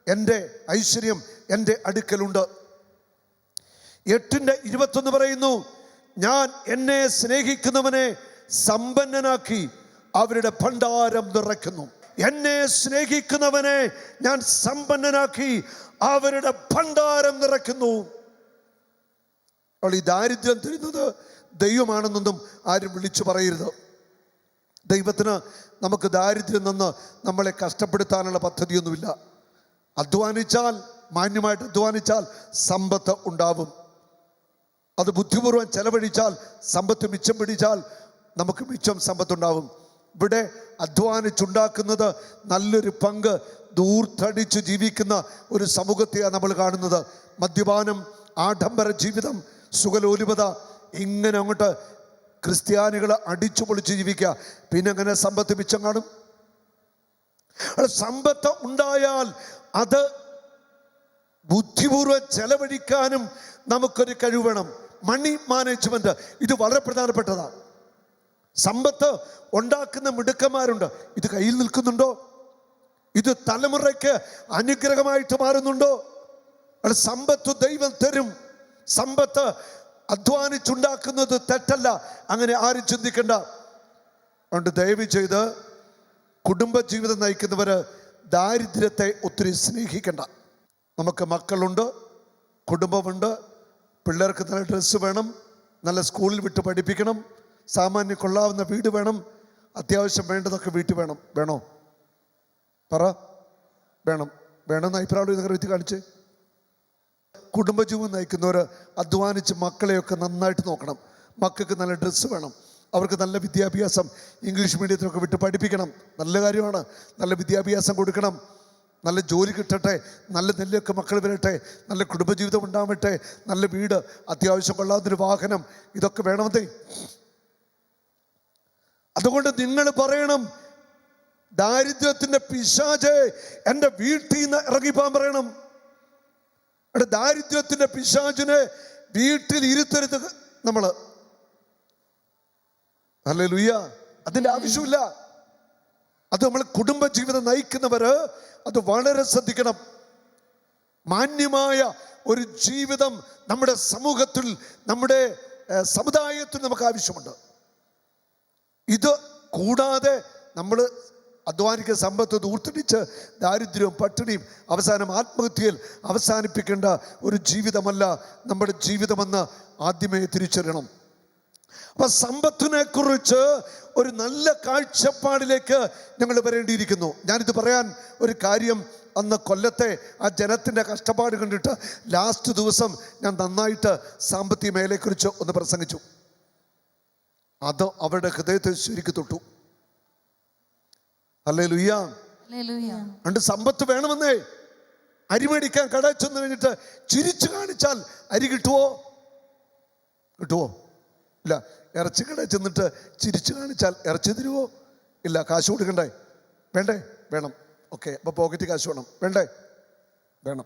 എൻ്റെ ഐശ്വര്യം എൻ്റെ അടുക്കലുണ്ട്. 8:21 പറയുന്നു, ഞാൻ എന്നെ സ്നേഹിക്കുന്നവനെ സമ്പന്നനാക്കി അവരുടെ ഭണ്ഡാരം നിറയ്ക്കുന്നു. എന്നെ സ്നേഹിക്കുന്നവനെ ഞാൻ സമ്പന്നനാക്കി അവരുടെ ഭണ്ഡാരം നിറയ്ക്കുന്നു. ഈ ദാരിദ്ര്യം തരുന്നത് ദൈവമാണെന്നൊന്നും ആരും വിളിച്ചു പറയരുത്. ദൈവത്തിന് നമുക്ക് ദാരിദ്ര്യം നിന്ന് നമ്മളെ കഷ്ടപ്പെടുത്താനുള്ള പദ്ധതിയൊന്നുമില്ല. അധ്വാനിച്ചാൽ, മാന്യമായിട്ട് അധ്വാനിച്ചാൽ സമ്പത്ത് ഉണ്ടാവും. അത് ബുദ്ധിപൂർവ്വം ചെലവഴിച്ചാൽ, സമ്പത്ത് മിച്ചം പിടിച്ചാൽ നമുക്ക് മിച്ചം സമ്പത്തുണ്ടാവും. ഇവിടെ അധ്വാനിച്ചുണ്ടാക്കുന്നത് നല്ലൊരു പങ്ക് ദൂർത്തടിച്ച് ജീവിക്കുന്ന ഒരു സമൂഹത്തെയാണ് നമ്മൾ കാണുന്നത്. മദ്യപാനം, ആഡംബര ജീവിതം, സുഖലോലുപത, ഇങ്ങനെ അങ്ങോട്ട് ക്രിസ്ത്യാനികൾ അടിച്ചു പൊളിച്ച് ജീവിക്കുക. പിന്നെ അങ്ങനെ സമ്പത്ത് മിച്ചം കാണും? സമ്പത്ത് ഉണ്ടായാൽ അത് ബുദ്ധിപൂർവ്വം ചെലവഴിക്കാനും നമുക്കൊരു കഴിവ് വേണം. മണി മാനേജ്മെന്റ് ഇത് വളരെ പ്രധാനപ്പെട്ടതാണ്. സമ്പത്ത് ഉണ്ടാക്കുന്ന മിടുക്കന്മാരുണ്ട്. ഇത് കയ്യിൽ നിൽക്കുന്നുണ്ടോ? ഇത് തലമുറയ്ക്ക് അനുഗ്രഹമായിട്ട് മാറുന്നുണ്ടോ? സമ്പത്ത് ദൈവം തരും. സമ്പത്ത് അധ്വാനിച്ചുണ്ടാക്കുന്നത് തെറ്റല്ല, അങ്ങനെ ആരും ചിന്തിക്കണ്ട. അതുകൊണ്ട് ദയവ് ചെയ്ത് കുടുംബജീവിതം നയിക്കുന്നവര് ദാരിദ്ര്യത്തെ ഒത്തിരി സ്നേഹിക്കണ്ട. നമുക്ക് മക്കളുണ്ട്, കുടുംബമുണ്ട്, പിള്ളേർക്ക് നല്ല ഡ്രസ്സ് വേണം, നല്ല സ്കൂളിൽ വിട്ട് പഠിപ്പിക്കണം, സാമാന്യം കൊള്ളാവുന്ന വീട് വേണം, അത്യാവശ്യം വേണ്ടതൊക്കെ വീട്ടിൽ വേണം. വേണോ? പറ. വേണം. വേണമെന്ന് അഭിപ്രായം നഗരത്തിൽ കാണിച്ച്. കുടുംബജീവൻ നയിക്കുന്നവർ അധ്വാനിച്ച് മക്കളെയൊക്കെ നന്നായിട്ട് നോക്കണം. മക്കൾക്ക് നല്ല ഡ്രസ്സ് വേണം, അവർക്ക് നല്ല വിദ്യാഭ്യാസം, ഇംഗ്ലീഷ് മീഡിയത്തിലൊക്കെ വിട്ട് പഠിപ്പിക്കണം. നല്ല കാര്യമാണ്. നല്ല വിദ്യാഭ്യാസം കൊടുക്കണം, നല്ല ജോലി കിട്ടട്ടെ, നല്ല നെല്ലൊക്കെ മക്കൾ വരട്ടെ, നല്ല കുടുംബജീവിതം ഉണ്ടാവട്ടെ, നല്ല വീട്, അത്യാവശ്യം കൊള്ളാവുന്നൊരു വാഹനം, ഇതൊക്കെ വേണമെന്നേ. അതുകൊണ്ട് നിങ്ങൾ പറയണം, ദാരിദ്ര്യത്തിന്റെ പിശാചേ എൻ്റെ വീട്ടിൽ നിന്ന് ഇറങ്ങിപ്പോകാൻ പറയണം. ദാരിദ്ര്യത്തിന്റെ പിശാചിനെ വീട്ടിൽ ഇരുത്തരുത് നമ്മള്. ഹല്ലേലൂയ. അതിന്റെ ആവശ്യമില്ല. അത് നമ്മൾ കുടുംബജീവിതം നയിക്കുന്നവര് അത് വളരെ ശ്രദ്ധിക്കണം. മാന്യമായ ഒരു ജീവിതം നമ്മുടെ സമൂഹത്തിൽ, നമ്മുടെ സമുദായത്തിൽ നമുക്ക് ആവശ്യമുണ്ട്. ഇത് കൂടാതെ നമ്മൾ അധ്വാനിക്കുന്ന സമ്പത്ത് ദൂർത്തടിച്ച് ദാരിദ്ര്യവും പട്ടിണിയും അവസാനം ആത്മഹത്യയിൽ അവസാനിപ്പിക്കേണ്ട ഒരു ജീവിതമല്ല നമ്മുടെ ജീവിതമെന്ന് ആദ്യമേ തിരിച്ചറിയണം. അപ്പൊ സമ്പത്തിനെ കുറിച്ച് ഒരു നല്ല കാഴ്ചപ്പാടിലേക്ക് ഞങ്ങൾ വരേണ്ടിയിരിക്കുന്നു. ഞാനിത് പറയാൻ ഒരു കാര്യം, അന്ന് കൊല്ലത്തെ ആ ജനത്തിൻ്റെ കഷ്ടപ്പാട് കണ്ടിട്ട് ലാസ്റ്റ് ദിവസം ഞാൻ നന്നായിട്ട് സാമ്പത്തിക മേഖലയെക്കുറിച്ച് ഒന്ന് പ്രസംഗിച്ചു. അത് അവരുടെ ഹൃദയത്തെ ശരിക്ക് തൊട്ടു. ഹല്ലേലൂയ. രണ്ട് സമ്പത്ത് വേണമെന്നേ. അരി മേടിക്കാൻ കട ചെന്ന് കഴിഞ്ഞിട്ട് ചിരിച്ചു കാണിച്ചാൽ അരി കിട്ടുവോ? കിട്ടുവോ? ഇല്ല. ഇറച്ചി കട ചെന്നിട്ട് ചിരിച്ചു കാണിച്ചാൽ ഇറച്ചി തരുവോ? ഇല്ല. കാശ് കൊടുക്കണ്ടേ? വേണ്ടേ? വേണം. ഓക്കെ, അപ്പൊ പോക്കറ്റ് കാശ് വേണം. വേണ്ടേ? വേണം.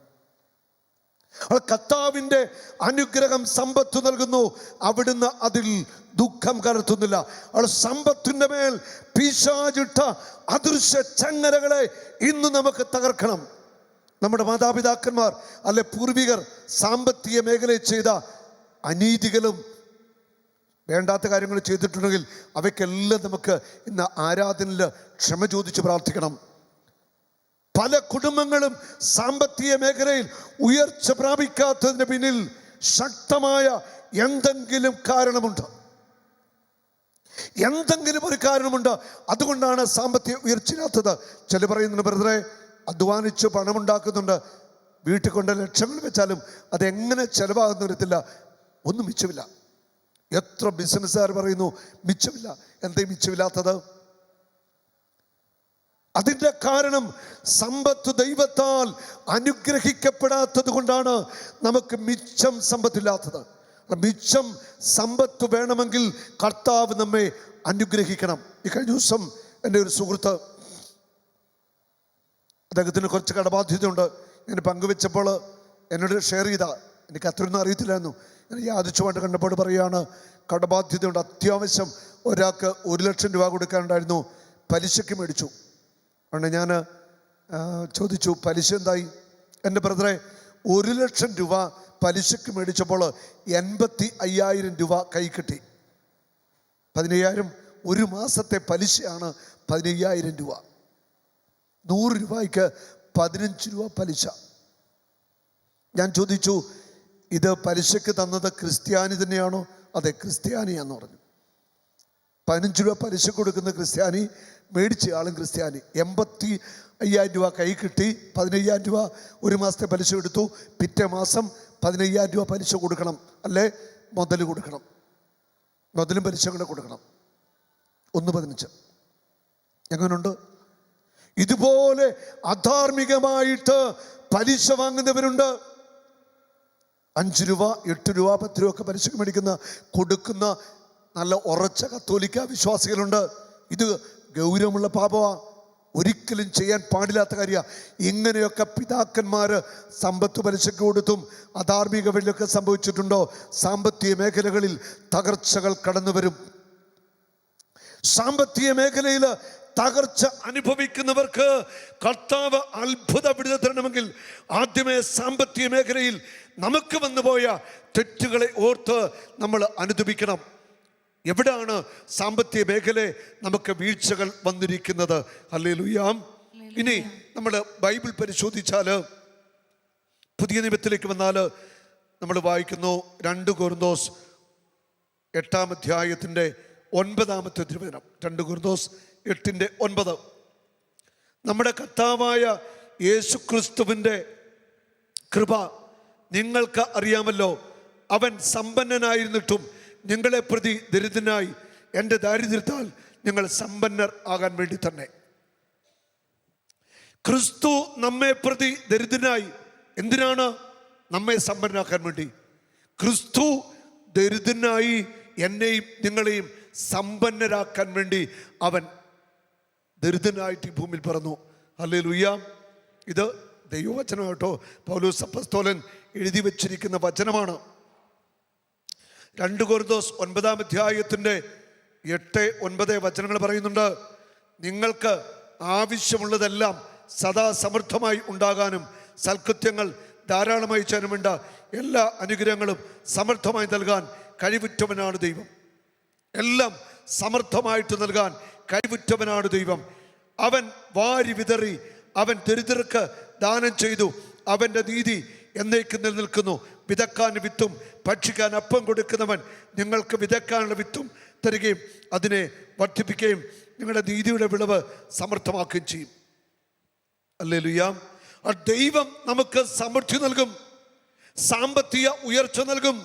കർത്താവിന്റെ അനുഗ്രഹം സമ്പത്ത് നൽകുന്നു, അവിടുന്ന് അതിൽ ദുഃഖം കലർത്തുന്നില്ല. സമ്പത്തിന്റെ മേൽ പിശാചിട്ട അദൃശ്യ ചങ്ങലകളെ ഇന്ന് നമുക്ക് തകർക്കണം. നമ്മുടെ മാതാപിതാക്കന്മാർ അല്ലെ പൂർവികർ സാമ്പത്തിക മേഖലയിൽ ചെയ്ത അനീതികളും വേണ്ടാത്ത കാര്യങ്ങൾ ചെയ്തിട്ടുണ്ടെങ്കിൽ അവയ്ക്കെല്ലാം നമുക്ക് ഇന്ന് ആരാധനയിൽ ക്ഷമ ചോദിച്ച് പ്രാർത്ഥിക്കണം. പല കുടുംബങ്ങളും സാമ്പത്തിക മേഖലയിൽ ഉയർച്ച പ്രാപിക്കാത്തതിന് പിന്നിൽ ശക്തമായ എന്തെങ്കിലും കാരണമുണ്ട്. എന്തെങ്കിലും ഒരു കാരണമുണ്ട്. അതുകൊണ്ടാണ് സാമ്പത്തിക ഉയർച്ചയില്ലാത്തത്. ചില പറയുന്നുണ്ട്, ബ്രദറെ അധ്വാനിച്ച് പണമുണ്ടാക്കുന്നുണ്ട്, വീട്ടിൽ കൊണ്ട് ലക്ഷങ്ങൾ വെച്ചാലും അതെങ്ങനെ ചെലവാകുന്ന വരത്തില്ല, ഒന്നും മിച്ചമില്ല. എത്ര ബിസിനസ്സുകാർ പറയുന്നു മിച്ചമില്ല. എന്തേ മിച്ചമില്ലാത്തത്? അതിൻ്റെ കാരണം സമ്പത്ത് ദൈവത്താൽ അനുഗ്രഹിക്കപ്പെടാത്തത് കൊണ്ടാണ് നമുക്ക് മിച്ചം സമ്പത്തില്ലാത്തത്. മിച്ചം സമ്പത്ത് വേണമെങ്കിൽ കർത്താവ് നമ്മെ അനുഗ്രഹിക്കണം. ഈ കഴിഞ്ഞ ദിവസം എൻ്റെ ഒരു സുഹൃത്ത്, അദ്ദേഹത്തിന് കുറച്ച് കടബാധ്യതയുണ്ട്. ഞാൻ പങ്കുവെച്ചപ്പോൾ എന്നോട് ഷെയർ ചെയ്ത, എനിക്ക് അത്രയൊന്നും അറിയത്തില്ലായിരുന്നു. ഞാൻ യാദൃച്ഛമായിട്ട് കണ്ടപ്പോൾ പറയുകയാണ്, കടബാധ്യതയുണ്ട്, അത്യാവശ്യം ഒരാൾക്ക് 1 ലക്ഷം രൂപ കൊടുക്കാനുണ്ടായിരുന്നു, പലിശയ്ക്ക് മേടിച്ചു. അതുകൊണ്ട് ഞാൻ ചോദിച്ചു, പലിശ എന്തായി? എൻ്റെ ബ്രദറെ, 1 ലക്ഷം രൂപ പലിശയ്ക്ക് മേടിച്ചപ്പോൾ 85,000 രൂപ കൈ കിട്ടി. 15,000 ഒരു മാസത്തെ പലിശയാണ്. 15,000 രൂപ. 100 രൂപയ്ക്ക് 15 രൂപ പലിശ. ഞാൻ ചോദിച്ചു, ഇത് പലിശയ്ക്ക് തന്നത് ക്രിസ്ത്യാനി തന്നെയാണോ? അതെ, ക്രിസ്ത്യാനിയാന്ന് പറഞ്ഞു. 15 രൂപ പലിശ കൊടുക്കുന്ന ക്രിസ്ത്യാനി, മേടിച്ച ആളും ക്രിസ്ത്യാനി. 85,000 രൂപ കൈ കിട്ടി. 15,000 രൂപ ഒരു മാസത്തെ പലിശ എടുത്തു. പിറ്റേ മാസം 15,000 രൂപ പലിശ കൊടുക്കണം, അല്ലേ മുതൽ കൊടുക്കണം. മുതലും പലിശ കൂടെ കൊടുക്കണം. 1.15. എങ്ങനുണ്ട്? ഇതുപോലെ അധാർമികമായിട്ട് പലിശ വാങ്ങുന്നവരുണ്ട്. 5 രൂപ 8 രൂപ 10 രൂപ ഒക്കെ പലിശക്ക് മേടിക്കുന്ന കൊടുക്കുന്ന നല്ല ഉറച്ച കത്തോലിക്ക വിശ്വാസികളുണ്ട്. ഇത് ഗൗരവമുള്ള പാപമാണ്, ഒരിക്കലും ചെയ്യാൻ പാടില്ലാത്ത കാര്യമാണ്. ഇങ്ങനെയൊക്കെ പിതാക്കന്മാർ സമ്പത്ത് പലിശക്ക് കൊടുത്തും അധാർമിക വഴിയൊക്കെ സംഭവിച്ചിട്ടുണ്ടോ? സാമ്പത്തിക മേഖലകളിൽ തകർച്ചകൾ കടന്നു വരും. സാമ്പത്തിക മേഖലയിൽ തകർച്ച അനുഭവിക്കുന്നവർക്ക് കർത്താവ് അത്ഭുത വിടുതൽ തരണമെങ്കിൽ ആദ്യമേ സാമ്പത്തിക മേഖലയിൽ നമുക്ക് വന്നുപോയ തെറ്റുകളെ ഓർത്ത് നമ്മൾ അനുദപിക്കണം. എവിടാണ് സാമ്പത്തിക മേഖല നമുക്ക് വീഴ്ചകൾ വന്നിരിക്കുന്നത്? ഹല്ലേലൂയ. ഇനി നമ്മൾ ബൈബിൾ പരിശോധിച്ചാൽ, പുതിയ നിയമത്തിലേക്ക് വന്നാൽ നമ്മൾ വായിക്കുന്നു 2 കൊരിന്തോസ് 8-ാം അധ്യായത്തിൻ്റെ 9-ാമത്തെ തിരുവചനം. 2 കൊരിന്തോസ് 8:9. നമ്മുടെ കർത്താവായ യേശുക്രിസ്തുവിൻ്റെ കൃപ നിങ്ങൾക്ക് അറിയാമല്ലോ. അവൻ സമ്പന്നനായിരുന്നിട്ടും നിങ്ങളെ പ്രതി ദരിദ്രനായി, എൻ്റെ ദാരിദ്ര്യത്താൽ നിങ്ങൾ സമ്പന്നർ ആകാൻ വേണ്ടി തന്നെ. ക്രിസ്തു നമ്മെ പ്രതി ദരിദ്രനായി. എന്തിനാണ്? നമ്മെ സമ്പന്നനാക്കാൻ വേണ്ടി. ക്രിസ്തു ദരിദ്രനായി എന്നെയും നിങ്ങളെയും സമ്പന്നരാക്കാൻ വേണ്ടി അവൻ ദരിദ്രനായിട്ട് ഈ ഭൂമിയിൽ പിറന്നു. ഹല്ലേലൂയ. ഇത് ദൈവവചനം കേട്ടോ, പൗലോസ് അപ്പോസ്തലൻ എഴുതി വച്ചിരിക്കുന്ന വചനമാണ്. 2 കൊരിന്തോസ് 9-ാം അധ്യായത്തിൻ്റെ 8-9 വചനങ്ങൾ പറയുന്നുണ്ട്, നിങ്ങൾക്ക് ആവശ്യമുള്ളതെല്ലാം സദാ സമൃദ്ധമായി ഉണ്ടാകാനും സൽകൃത്യങ്ങൾ ധാരാളമായി ചെയ്യാനും വേണ്ട എല്ലാ അനുഗ്രഹങ്ങളും സമൃദ്ധമായി നൽകാൻ കഴിവുറ്റവനാണ് ദൈവം. എല്ലാം സമൃദ്ധമായിട്ട് നൽകാൻ കഴിവുറ്റവനാണ് ദൈവം. അവൻ വാരി വിതറി, അവൻ ദരിദ്രർക്ക് ദാനം ചെയ്തു. അവൻ്റെ നീതി എന്നേക്ക് നിലനിൽക്കുന്നു. വിതക്കാൻ വിത്തും ഭക്ഷിക്കാൻ അപ്പം കൊടുക്കുന്നവൻ നിങ്ങൾക്ക് വിതക്കാനുള്ള വിത്തും തരികയും അതിനെ വർദ്ധിപ്പിക്കുകയും നിങ്ങളുടെ നീതിയുടെ വിളവ് സമൃദ്ധമാക്കുകയും ചെയ്യും. ഹല്ലേലൂയ. ദൈവം നമുക്ക് സമൃദ്ധി നൽകും, സാമ്പത്തിക ഉയർച്ച നൽകും.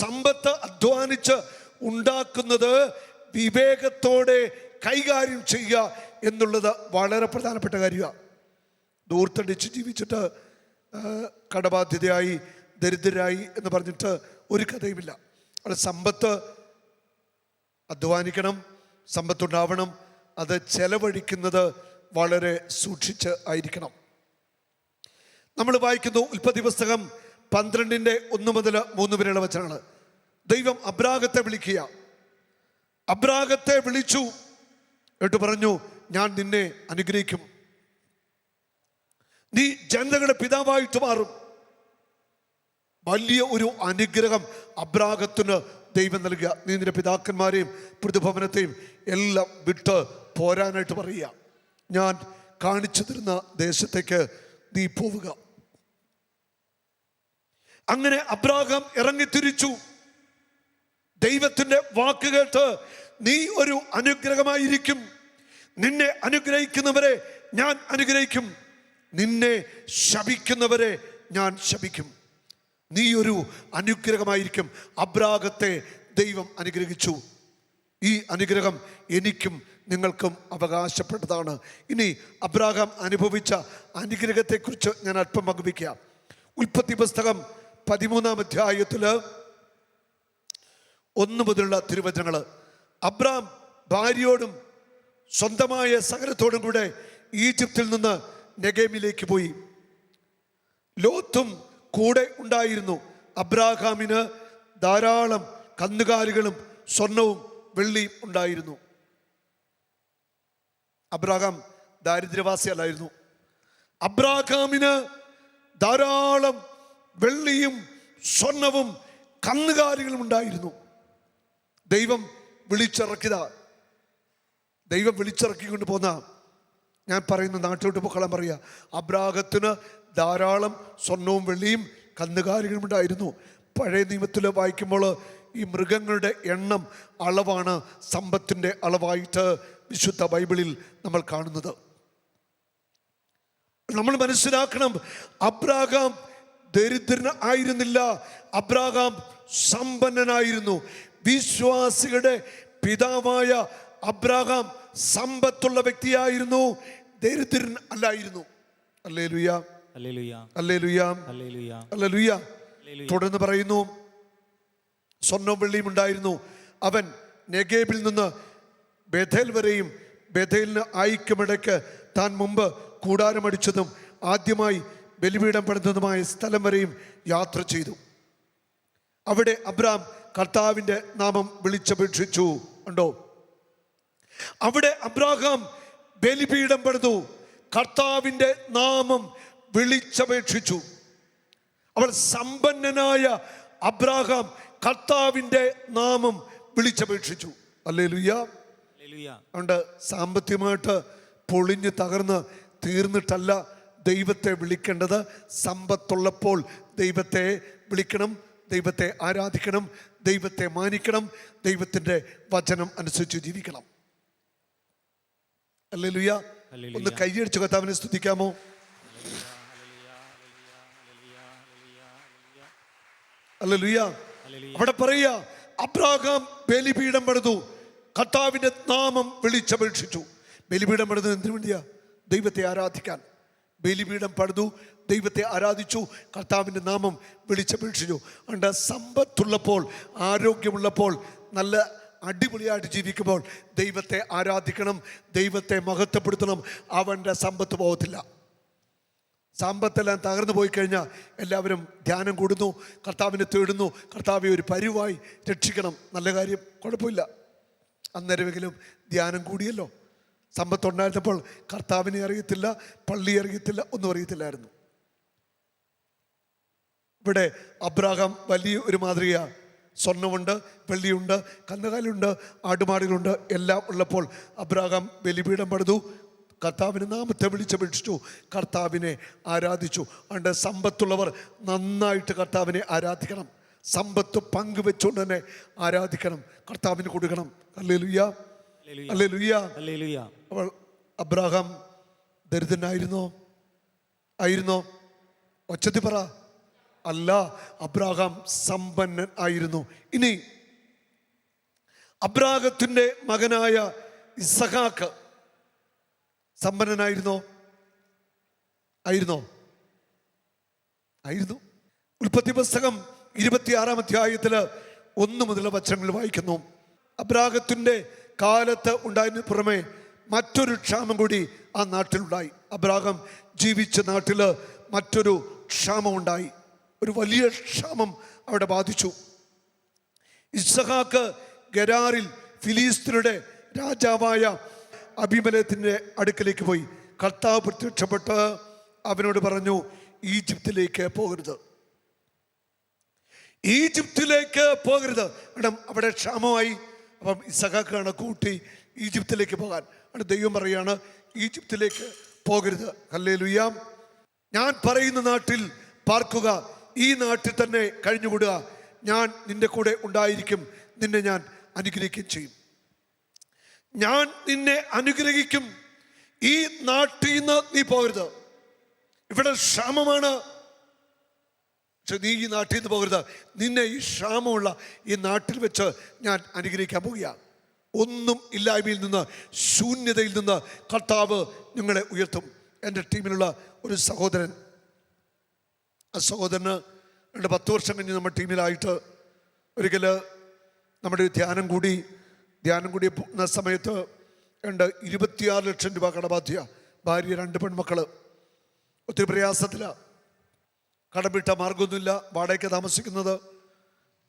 സമ്പത്ത് അധ്വാനിച്ച് ഉണ്ടാക്കുന്നത് വിവേകത്തോടെ കൈകാര്യം ചെയ്യുക എന്നുള്ളത് വളരെ പ്രധാനപ്പെട്ട കാര്യമാണ്. ദൂർത്തടിച്ച് ജീവിച്ചിട്ട് കടബാധ്യതയായി ദരിദ്രരായി എന്ന് പറഞ്ഞിട്ട് ഒരു കഥയുമില്ല. അവിടെ സമ്പത്ത് അധ്വാനിക്കണം, സമ്പത്തുണ്ടാവണം. അത് ചെലവഴിക്കുന്നത് വളരെ സൂക്ഷിച്ച് ആയിരിക്കണം. നമ്മൾ വായിക്കുന്നു ഉൽപ്പത്തി പുസ്തകം 12:1 മുതൽ 3 വരെയുള്ള വചനങ്ങൾ. ദൈവം അബ്രാഹത്തെ വിളിക്കുക. അബ്രാഹത്തെ വിളിച്ചു എന്നിട്ട് പറഞ്ഞു, ഞാൻ നിന്നെ അനുഗ്രഹിക്കും, നീ ജനതകളുടെ പിതാവായിട്ട് മാറും. വലിയ ഒരു അനുഗ്രഹം അബ്രാഹത്തിന് ദൈവം നൽകുക. നീ നിന്റെ പിതാക്കന്മാരെയും പ്രതിഭവനത്തെയും എല്ലാം വിട്ട് പോരാനായിട്ട് പറയുക. ഞാൻ കാണിച്ചു തരുന്ന ദേശത്തേക്ക് നീ പോവുക. അങ്ങനെ അബ്രാഹാം ഇറങ്ങിത്തിരിച്ചു. ദൈവത്തിൻ്റെ വാക്ക് കേട്ട് നീ ഒരു അനുഗ്രഹമായിരിക്കും, നിന്നെ അനുഗ്രഹിക്കുന്നവരെ ഞാൻ അനുഗ്രഹിക്കും, നിന്നെ ശപിക്കുന്നവരെ ഞാൻ ശപിക്കും. നീ ഒരു അനുഗ്രഹമായിരിക്കും. അബ്രാഹത്തെ ദൈവം അനുഗ്രഹിച്ചു. ഈ അനുഗ്രഹം എനിക്കും നിങ്ങൾക്കും അവകാശപ്പെട്ടതാണ്. ഇനി അബ്രാഹാം അനുഭവിച്ച അനുഗ്രഹത്തെക്കുറിച്ച് ഞാൻ അല്പം പങ്കുവയ്ക്കാം. ഉൽപ്പത്തി പുസ്തകം 13-ാം അധ്യായത്തിൽ 1 മുതലുള്ള തിരുവചനങ്ങൾ. അബ്രാം ഭാര്യയോടും സ്വന്തമായ സകലത്തോടും കൂടെ ഈജിപ്തിൽ നിന്ന് നെഗേമിലേക്ക് പോയി. ലോത്തും കൂടെ ഉണ്ടായിരുന്നു. അബ്രാഹാമിന് ധാരാളം കന്നുകാലികളും സ്വർണവും വെള്ളിയും ഉണ്ടായിരുന്നു. അബ്രാഹാം ദാരിദ്ര്യവാസിയല്ലായിരുന്നു. അബ്രാഹാമിന് ധാരാളം വെള്ളിയും സ്വർണവും കന്നുകാലികളും ഉണ്ടായിരുന്നു. ദൈവം വിളിച്ചിറക്കിക്കൊണ്ട് പോന്ന, ഞാൻ പറയുന്ന നാട്ടിലോട്ട് പൊക്കളാൻ പറയുക, അബ്രാഹത്തിന് ധാരാളം സ്വർണവും വെള്ളിയും കന്നുകാലികളും ഉണ്ടായിരുന്നു. പഴയ നിയമത്തിൽ വായിക്കുമ്പോൾ ഈ മൃഗങ്ങളുടെ എണ്ണം അളവാണ് സമ്പത്തിൻ്റെ അളവായിട്ട് വിശുദ്ധ ബൈബിളിൽ നമ്മൾ കാണുന്നത്. നമ്മൾ മനസ്സിലാക്കണം, അബ്രാഹാം ദരിദ്രൻ ആയിരുന്നില്ല, അബ്രാഹാം സമ്പന്നനായിരുന്നു. വിശ്വാസികളുടെ പിതാവായ അബ്രാഹാം സമ്പത്തുള്ള വ്യക്തിയായിരുന്നു, ദരിദ്രൻ അല്ലായിരുന്നു. ഹല്ലേലൂയ, ഹല്ലേലൂയ, ഹല്ലേലൂയ, ഹല്ലേലൂയ. തുടർന്ന് പറയുന്നു, സ്വർണ്ണവും വെള്ളിയും ഉണ്ടായിരുന്നു. അവൻ നെഗേബിൽ നിന്ന് ബേഥേൽ വരെയും ബേഥേലിന് ആയിക്കുമിടയ്ക്ക് താൻ മുമ്പ് കൂടാരമടിച്ചതും ആദ്യമായി ബലിപീഠം പണിതതുമായ സ്ഥലം വരെയും യാത്ര ചെയ്തു. അവിടെ അബ്രാം കർത്താവിൻ്റെ നാമം വിളിച്ചപേക്ഷിച്ചു. ഉണ്ടോ? അവിടെ അബ്രാഹാം ബലിപീഠം പണിതു, കർത്താവിൻ്റെ നാമം വിളിച്ചപേക്ഷിച്ചു. അവൾ സമ്പന്നനായ അബ്രാഹാം കർത്താവിൻ്റെ നാമം വിളിച്ചപേക്ഷിച്ചു. ഹല്ലേലൂയ. അതുകൊണ്ട് സാമ്പത്തികമായിട്ട് പൊളിഞ്ഞ് തകർന്ന് തീർന്നിട്ടല്ല ദൈവത്തെ വിളിക്കേണ്ടത്. സമ്പത്തുള്ളപ്പോൾ ദൈവത്തെ വിളിക്കണം, ദൈവത്തെ ആരാധിക്കണം, ദൈവത്തെ മാനിക്കണം, ദൈവത്തിൻ്റെ വചനം അനുസരിച്ച് ജീവിക്കണം. ഹല്ലേലൂയ. ഒന്ന് കൈയടിച്ച് കർത്താവിനെ സ്തുതിക്കാമോ? ഹല്ലേലൂയ. അവിടെ പറയുക, അബ്രാഹാം ബലിപീഠം പണിതു, കർത്താവിൻ്റെ നാമം വിളിച്ചപേക്ഷിച്ചു. ബലിപീഠം പണിത് എന്തിനു വേണ്ടിയാ? ദൈവത്തെ ആരാധിക്കാൻ. ബലിപീഠം പണിതു, ദൈവത്തെ ആരാധിച്ചു, കർത്താവിൻ്റെ നാമം വിളിച്ചപേക്ഷിച്ചു. അതുകൊണ്ട് സമ്പത്തുള്ളപ്പോൾ, ആരോഗ്യമുള്ളപ്പോൾ, നല്ല അടിപൊളിയായിട്ട് ജീവിക്കുമ്പോൾ ദൈവത്തെ ആരാധിക്കണം, ദൈവത്തെ മഹത്വപ്പെടുത്തണം. അവൻ്റെ സമ്പത്ത് പോകത്തില്ല. സമ്പത്തെല്ലാം തകർന്നു പോയി കഴിഞ്ഞാൽ എല്ലാവരും ധ്യാനം കൂടുന്നു, കർത്താവിനെ തേടുന്നു, കർത്താവെ ഒരു പരിവായി രക്ഷിക്കണം. നല്ല കാര്യം, കുഴപ്പമില്ല. അന്നേരമെങ്കിലും ധ്യാനം കൂടിയല്ലോ. സമ്പത്തുണ്ടായിരുന്നപ്പോൾ കർത്താവിനെ അറിയത്തില്ല, പള്ളി അറിയത്തില്ല, ഒന്നും അറിയത്തില്ലായിരുന്നു. ഇവിടെ അബ്രാഹാം വലിയ ഒരു മാതൃകയാണ്. സ്വർണ്ണമുണ്ട്, വെള്ളിയുണ്ട്, കന്നുകാലിയുണ്ട്, ആടുമാടുകളുണ്ട്, എല്ലാം ഉള്ളപ്പോൾ അബ്രാഹാം ബലിപീഠം പണിതു, കർത്താവിന് നാമത്തെ വിളിച്ചപേക്ഷിച്ചു, കർത്താവിനെ ആരാധിച്ചു. അതുകൊണ്ട് സമ്പത്തുള്ളവർ നന്നായിട്ട് കർത്താവിനെ ആരാധിക്കണം. സമ്പത്ത് പങ്കുവെച്ചുകൊണ്ട് തന്നെ ആരാധിക്കണം, കർത്താവിന് കൊടുക്കണം. ഹല്ലേലൂയ, ഹല്ലേലൂയ, ഹല്ലേലൂയ. അപ്പോൾ അബ്രാഹാം ദരിദ്രനായിരുന്നോ? ആയിരുന്നോ? ഒച്ചത്തി പറ. അല്ല, അബ്രാഹാം സമ്പന്നൻ ആയിരുന്നു. ഇനി അബ്രാഹത്തിന്റെ മകനായ ഇസഹാക്ക് സമ്പന്നനായിരുന്നോ? ആയിരുന്നോ? ആയിരുന്നു. ഉൽപ്പത്തി പുസ്തകം 26-ാം അധ്യായത്തില് 1 മുതലുള്ള വചനങ്ങൾ വായിക്കുന്നു. അബ്രാഹത്തിന്റെ കാലത്ത് ഉണ്ടായതിനു പുറമെ മറ്റൊരു ക്ഷാമം കൂടി ആ നാട്ടിലുണ്ടായി. അബ്രാഹാം ജീവിച്ച നാട്ടില് മറ്റൊരു ക്ഷാമം ഉണ്ടായി. ഒരു വലിയ ക്ഷാമം അവിടെ ബാധിച്ചു. ഇസ്ഹാക്ക് ഗരാറിൽ ഫിലിസ്തീനയുടെ രാജാവായ അബീമേലെക്കിന്റെ അടുക്കലേക്ക് പോയി. കർത്താവ് പ്രത്യക്ഷപ്പെട്ട് അവനോട് പറഞ്ഞു, ഈജിപ്തിലേക്ക് പോകരുത്. ഈജിപ്തിലേക്ക് പോകരുത്. കാരണം അവിടെ ക്ഷാമമായി. അപ്പം ഇസഹാക്ക് കണക്കൂട്ടി ഈജിപ്തിലേക്ക് പോകാൻ. അവിടെ ദൈവം പറയാണ് ഈജിപ്തിലേക്ക് പോകരുത്. ഹല്ലേലൂയ. ഞാൻ പറയുന്ന നാട്ടിൽ പാർക്കുക, ഈ നാട്ടിൽ തന്നെ കഴിഞ്ഞുകൂടുക. ഞാൻ നിന്റെ കൂടെ ഉണ്ടായിരിക്കും, നിന്നെ ഞാൻ അനുഗ്രഹിക്കുകയും ചെയ്യും. ഞാൻ നിന്നെ അനുഗ്രഹിക്കും. ഈ നാട്ടിൽ നിന്ന് നീ പോകരുത്. ഇവിടെ ക്ഷാമമാണ്, പക്ഷെ നീ ഈ നാട്ടിൽ നിന്ന് പോകരുത്. നിന്നെ ഈ ക്ഷാമമുള്ള ഈ നാട്ടിൽ വെച്ച് ഞാൻ അനുഗ്രഹിക്കാൻ പോവുക. ഒന്നും ഇല്ലായ്മയിൽ നിന്ന്, ശൂന്യതയിൽ നിന്ന് കർത്താവ് നിങ്ങളെ ഉയർത്തും. എൻ്റെ ടീമിലുള്ള ഒരു സഹോദരൻ, ആ സഹോദരന് 10 വർഷം കഴിഞ്ഞ് നമ്മുടെ ടീമിലായിട്ട് ഒരിക്കൽ നമ്മുടെ ധ്യാനം കൂടിയ സമയത്ത് 26 ലക്ഷം രൂപ കടബാധ്യ. ഭാര്യ, 2 പെൺമക്കൾ. ഒത്തിരി പ്രയാസത്തിലാണ്. കടം വിട്ട മാർഗമൊന്നുമില്ല. വാടകയ്ക്ക് താമസിക്കുന്നത്.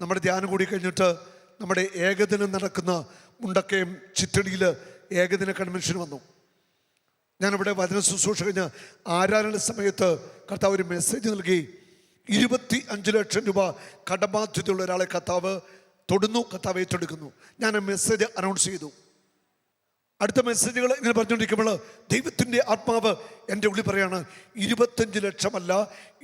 നമ്മുടെ ധ്യാനം കൂടി കഴിഞ്ഞിട്ട് നമ്മുടെ ഏകദിനം നടക്കുന്ന മുണ്ടക്കയം ചിറ്റടിയിൽ ഏകദിന കൺവെൻഷൻ വന്നു. ഞാനിവിടെ വചന ശുശ്രൂഷ കഴിഞ്ഞ് ആരാധന സമയത്ത് കർത്താവ് ഒരു മെസ്സേജ് നൽകി. 25 ലക്ഷം രൂപ കടബാധ്യതയുള്ള ഒരാളെ കർത്താവ് തൊടുന്നു, കർത്താവ് ഏറ്റെടുക്കുന്നു. ഞാൻ ആ മെസ്സേജ് അനൗൺസ് ചെയ്തു. അടുത്ത മെസ്സേജുകൾ ഇങ്ങനെ പറഞ്ഞുകൊണ്ടിരിക്കുമ്പോൾ ദൈവത്തിൻ്റെ ആത്മാവ് എൻ്റെ ഉള്ളിൽ പറയാണ് 25 ലക്ഷമല്ല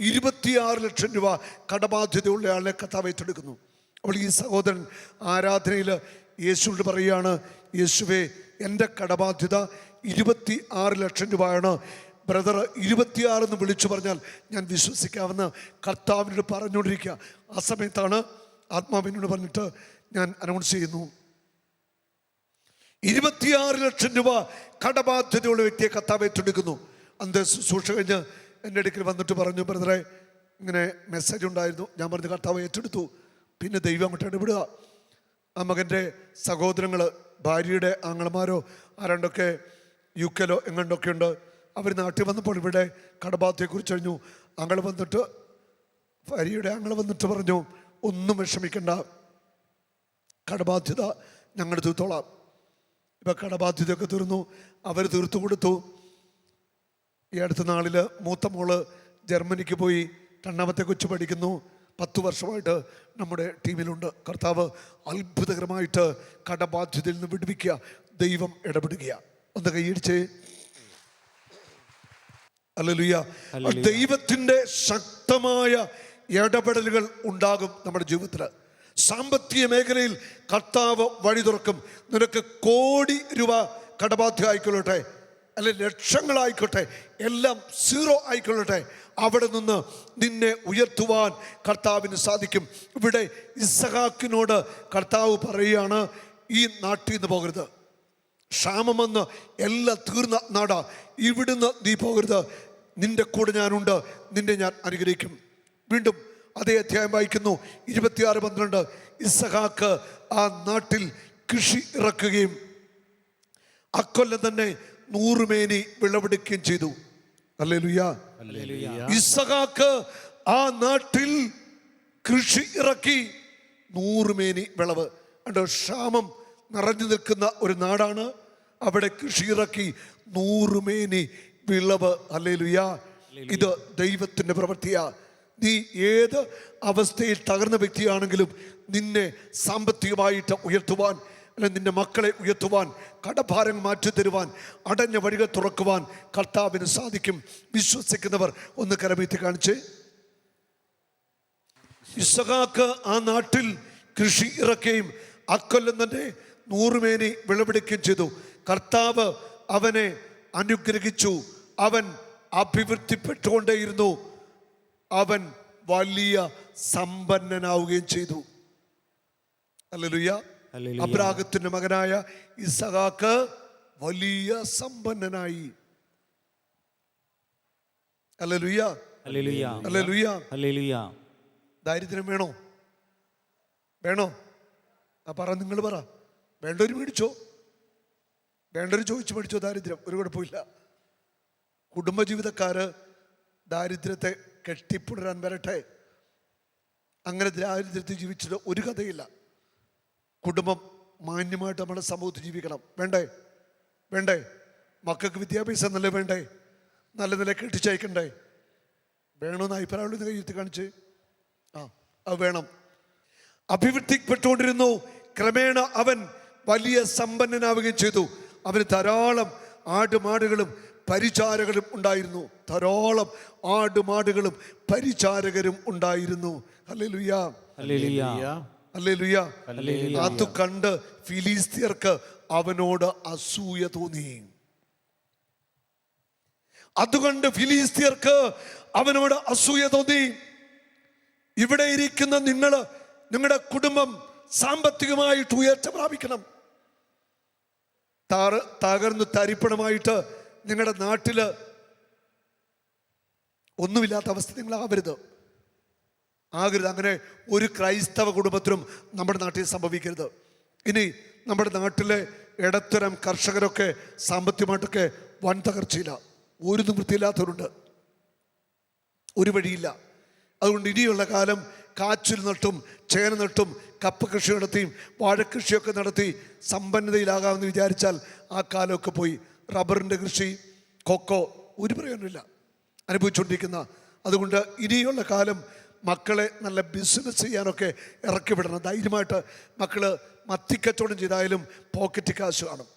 26 ലക്ഷം രൂപ കടബാധ്യതയുള്ള ആളെ കർത്താവ് ഏറ്റെടുക്കുന്നു. അപ്പോൾ ഈ സഹോദരൻ ആരാധനയിൽ യേശുവിനോട് പറയുകയാണ്, യേശുവേ, എൻ്റെ കടബാധ്യത 26 ലക്ഷം രൂപയാണ്. ബ്രദർ, 26 എന്ന് വിളിച്ചു പറഞ്ഞാൽ ഞാൻ വിശ്വസിക്കാമെന്ന് കർത്താവിനോട് പറഞ്ഞുകൊണ്ടിരിക്കുക. ആ സമയത്താണ് ആത്മാവിനോട് പറഞ്ഞിട്ട് ഞാൻ അനൗൺസ് ചെയ്യുന്നു, 26 ലക്ഷം രൂപ കടബാധ്യതയുള്ള വ്യക്തിയെ കർത്താവ് ഏറ്റെടുക്കുന്നു. അന്ന് ശുശ്രൂഷ കഴിഞ്ഞ് എൻ്റെ അടുക്കൽ വന്നിട്ട് പറഞ്ഞു, ബ്രദറെ, ഇങ്ങനെ മെസ്സേജ് ഉണ്ടായിരുന്നു. ഞാൻ പറഞ്ഞു, കർത്താവ് ഏറ്റെടുത്തു. പിന്നെ ദൈവം അങ്ങോട്ട് ഇടപെടുക. ആ മകൻ്റെ സഹോദരങ്ങൾ, ഭാര്യയുടെ ആങ്ങളമാരോ ആരാണ്ടൊക്കെ UK-ലോ എങ്ങാണ്ടൊക്കെ ഉണ്ട്. അവർ നാട്ടിൽ വന്നപ്പോൾ ഇവിടെ കടബാധ്യതയെക്കുറിച്ച് കഴിഞ്ഞു. ഭാര്യയുടെ ആങ്ങള വന്നിട്ട് പറഞ്ഞു, ഒന്നും വിഷമിക്കണ്ട, കടബാധ്യത ഞങ്ങൾ തീർത്തോളാം. ഇപ്പം കടബാധ്യതയൊക്കെ തീർന്നു. അവർ തീർത്തു കൊടുത്തു. ഈ അടുത്ത നാളിൽ മൂത്ത മോള് ജർമ്മനിക്ക് പോയി. 2ാമത്തെ കൊച്ചു പഠിക്കുന്നു. 10 വർഷമായിട്ട് നമ്മുടെ ടീമിലുണ്ട്. കർത്താവ് അത്ഭുതകരമായിട്ട് കടബാധ്യതയിൽ നിന്ന് വിടുവിക്കുക. ദൈവം ഇടപെടുകയാണ്. ഒന്ന് കൈയടിച്ചേ. ഹല്ലേലൂയ. ദൈവത്തിൻ്റെ ശക്തമായ ഇടപെടലുകൾ ഉണ്ടാകും നമ്മുടെ ജീവിതത്തിൽ. സാമ്പത്തിക മേഖലയിൽ കർത്താവ് വഴി തുറക്കും. നിനക്ക് കോടി രൂപ കടബാധ്യ ആയിക്കൊള്ളട്ടെ, അല്ലെ ലക്ഷങ്ങളായിക്കോട്ടെ, എല്ലാം 0 ആയിക്കൊള്ളട്ടെ, അവിടെ നിന്ന് നിന്നെ ഉയർത്തുവാൻ കർത്താവിന് സാധിക്കും. ഇവിടെ ഇസഹാക്കിനോട് കർത്താവ് പറയുകയാണ്, ഈ നാട്ടിൽ നിന്ന് പോകരുത്. ക്ഷാമമെന്ന് എല്ലാം തീർന്ന നാടാ, ഇവിടുന്ന് നീ പോകരുത്. നിന്റെ കൂടെ ഞാനുണ്ട്, നിന്നെ ഞാൻ അനുഗ്രഹിക്കും. വീണ്ടും അതേ അധ്യായം വായിക്കുന്നു, 26:12. ഇസഹാക്ക് ആ നാട്ടിൽ കൃഷി ഇറക്കുകയും അക്കൊല്ലം തന്നെ 100 മേനി വിളവെടുക്കുകയും ചെയ്തു. ഹല്ലേലൂയ. ഇസഹാക്ക് ആ നാട്ടിൽ കൃഷി ഇറക്കി 100 മേനി വിളവ്. കണ്ടോ, ക്ഷാമം നിറഞ്ഞു നിൽക്കുന്ന ഒരു നാടാണ്. അവിടെ കൃഷി ഇറക്കി 100 മേനി വിളവ്. ഹല്ലേലൂയ. ഇത് ദൈവത്തിൻ്റെ പ്രവൃത്തിയാ. നീ ഏത് അവസ്ഥയിൽ തകർന്ന വ്യക്തിയാണെങ്കിലും നിന്നെ സാമ്പത്തികമായിട്ട് ഉയർത്തുവാൻ, അല്ലെ നിന്റെ മക്കളെ ഉയർത്തുവാൻ, കടഭാരം മാറ്റിത്തരുവാൻ, അടഞ്ഞ വഴികൾ തുറക്കുവാൻ കർത്താവിന് സാധിക്കും. വിശ്വസിക്കുന്നവർ ഒന്ന് കരമീത്തി കാണിച്ച്. ഇസഹാക്ക് ആ നാട്ടിൽ കൃഷി ഇറക്കുകയും അക്കൊല്ലം തന്നെ 100 മേനി വിളവെടുക്കുകയും ചെയ്തു. കർത്താവ് അവനെ അനുഗ്രഹിച്ചു. അവൻ അഭിവൃദ്ധിപ്പെട്ടുകൊണ്ടേയിരുന്നു. അവൻ വലിയ സമ്പന്നനാവുകയും ചെയ്തു. ഹല്ലേലൂയ. അബ്രാഹത്തിന്റെ മകനായ ഇസഹാക്ക് വലിയ സമ്പന്നനായി. ഹല്ലേലൂയ. ഹല്ലേലൂയ. ഹല്ലേലൂയ. ദാരിദ്ര്യം വേണോ? വേണോ? പറ, നിങ്ങൾ പറ. വേണ്ടൊരു മേടിച്ചോ, വേണ്ടൊരു ചോദിച്ചു മേടിച്ചോ. ദാരിദ്ര്യം ഒരു കുഴപ്പമില്ല. കുടുംബജീവിതക്കാര് ദാരിദ്ര്യത്തെ കെട്ടിപ്പുണരാൻ വരട്ടെ. അങ്ങനെ ദാരിദ്ര്യത്തിൽ ജീവിച്ചത് ഒരു കഥയില്ല. കുടുംബം മാന്യമായിട്ട് നമ്മുടെ സമൂഹത്തിൽ ജീവിക്കണം. വേണ്ടേ? വേണ്ടേ? മക്കൾക്ക് വിദ്യാഭ്യാസം നല്ല വേണ്ടേ? നല്ല നില കെട്ടിച്ചയക്കണ്ടേ? വേണമെന്ന് അഭിപ്രായമുള്ള കയ്യെത്തി കാണിച്ച്. അത് വേണം. അഭിവൃദ്ധിപ്പെട്ടുകൊണ്ടിരുന്നു. ക്രമേണ അവൻ വലിയ സമ്പന്നനാവുകയും ചെയ്തു. അവന് ധാരാളം ആടുമാടുകളും പരിചാരകരും ഉണ്ടായിരുന്നു. ധാരാളം ആടുമാടുകളും പരിചാരകരും ഉണ്ടായിരുന്നു. Hallelujah, hallelujah. അത് കണ്ട് ഫിലിസ്ത്യർക്ക് അവനോട് അസൂയ തോന്നി. അതുകൊണ്ട് ഫിലിസ്ത്യർക്ക് അവനോട് അസൂയ തോന്നി. ഇവിടെ ഇരിക്കുന്ന നിങ്ങളുടെ കുടുംബം സാമ്പത്തികമായിട്ട് ഉയർച്ച പ്രാപിക്കണം. തകർന്നു തരിപ്പണമായിട്ട് നിങ്ങളുടെ നാട്ടില് ഒന്നുമില്ലാത്ത അവസ്ഥ നിങ്ങൾ ആവരുത്. അങ്ങനെ ഒരു ക്രൈസ്തവ കുടുംബത്തിനും നമ്മുടെ നാട്ടിൽ സംഭവിക്കരുത്. ഇനി നമ്മുടെ നാട്ടിലെ ഇടത്തരം കർഷകരൊക്കെ സാമ്പത്തികമായിട്ടൊക്കെ വൻ തകർച്ചയില്ല. ഒരു നിവൃത്തിയില്ലാത്തവരുണ്ട്, ഒരു വഴിയില്ല. അതുകൊണ്ട് ഇനിയുള്ള കാലം കാച്ചിൽ നട്ടും ചേന നട്ടും കപ്പ കൃഷി നടത്തിയും വാഴക്കൃഷിയൊക്കെ നടത്തി സമ്പന്നതയിലാകാമെന്ന് വിചാരിച്ചാൽ ആ കാലമൊക്കെ പോയി. റബ്ബറിൻ്റെ കൃഷി, കൊക്കോ ഒരു പ്രയോജനമില്ല അനുഭവിച്ചുകൊണ്ടിരിക്കുന്ന. അതുകൊണ്ട് ഇനിയുള്ള കാലം മക്കളെ നല്ല ബിസിനസ് ചെയ്യാനൊക്കെ ഇറക്കി വിടണം. ധൈര്യമായിട്ട് മക്കൾ മത്തിക്കച്ചവടം ചെയ്തായാലും പോക്കറ്റ് കാശ് കാണും.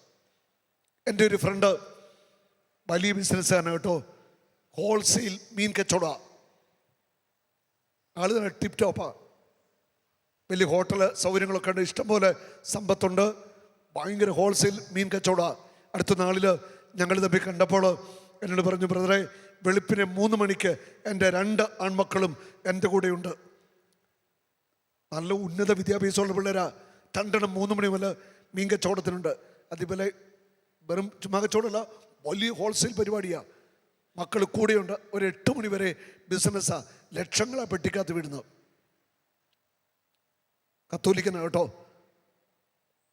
എൻ്റെ ഒരു ഫ്രണ്ട് വലിയ ബിസിനസ്സാണ് കേട്ടോ, ഹോൾസെയിൽ മീൻ കച്ചവടമാണ്. ആള് ടിപ്പ് ടോപ്പാണ്. വലിയ ഹോട്ടൽ സൗകര്യങ്ങളൊക്കെ ഉണ്ട്, ഇഷ്ടംപോലെ സമ്പത്തുണ്ട്, ഭയങ്കര ഹോൾസെയിൽ മീൻ കച്ചവടമാണ്. അടുത്ത നാളിൽ ഞങ്ങൾ തമ്മിൽ കണ്ടപ്പോൾ എന്നോട് പറഞ്ഞു, ബ്രദറെ വെളുപ്പിനെ 3 മണിക്ക് എൻ്റെ 2 ആൺമക്കളും എൻ്റെ കൂടെയുണ്ട്. നല്ല ഉന്നത വിദ്യാഭ്യാസമുള്ള പിള്ളേരാ. 2 3 മണി മുതൽ മീൻ കച്ചവടത്തിനുണ്ട്. അതുപോലെ വെറും ചുമ്മാ കച്ചവടമല്ല, വലിയ ഹോൾസെയിൽ പരിപാടിയാണ്. മക്കൾ കൂടെയുണ്ട്. ഒരു 8 മണി വരെ ബിസിനസ്സാണ്. ലക്ഷങ്ങളാണ് പെട്ടിക്കകത്ത് വിടുന്നത്. കത്തോലിക്കനാണ് കേട്ടോ.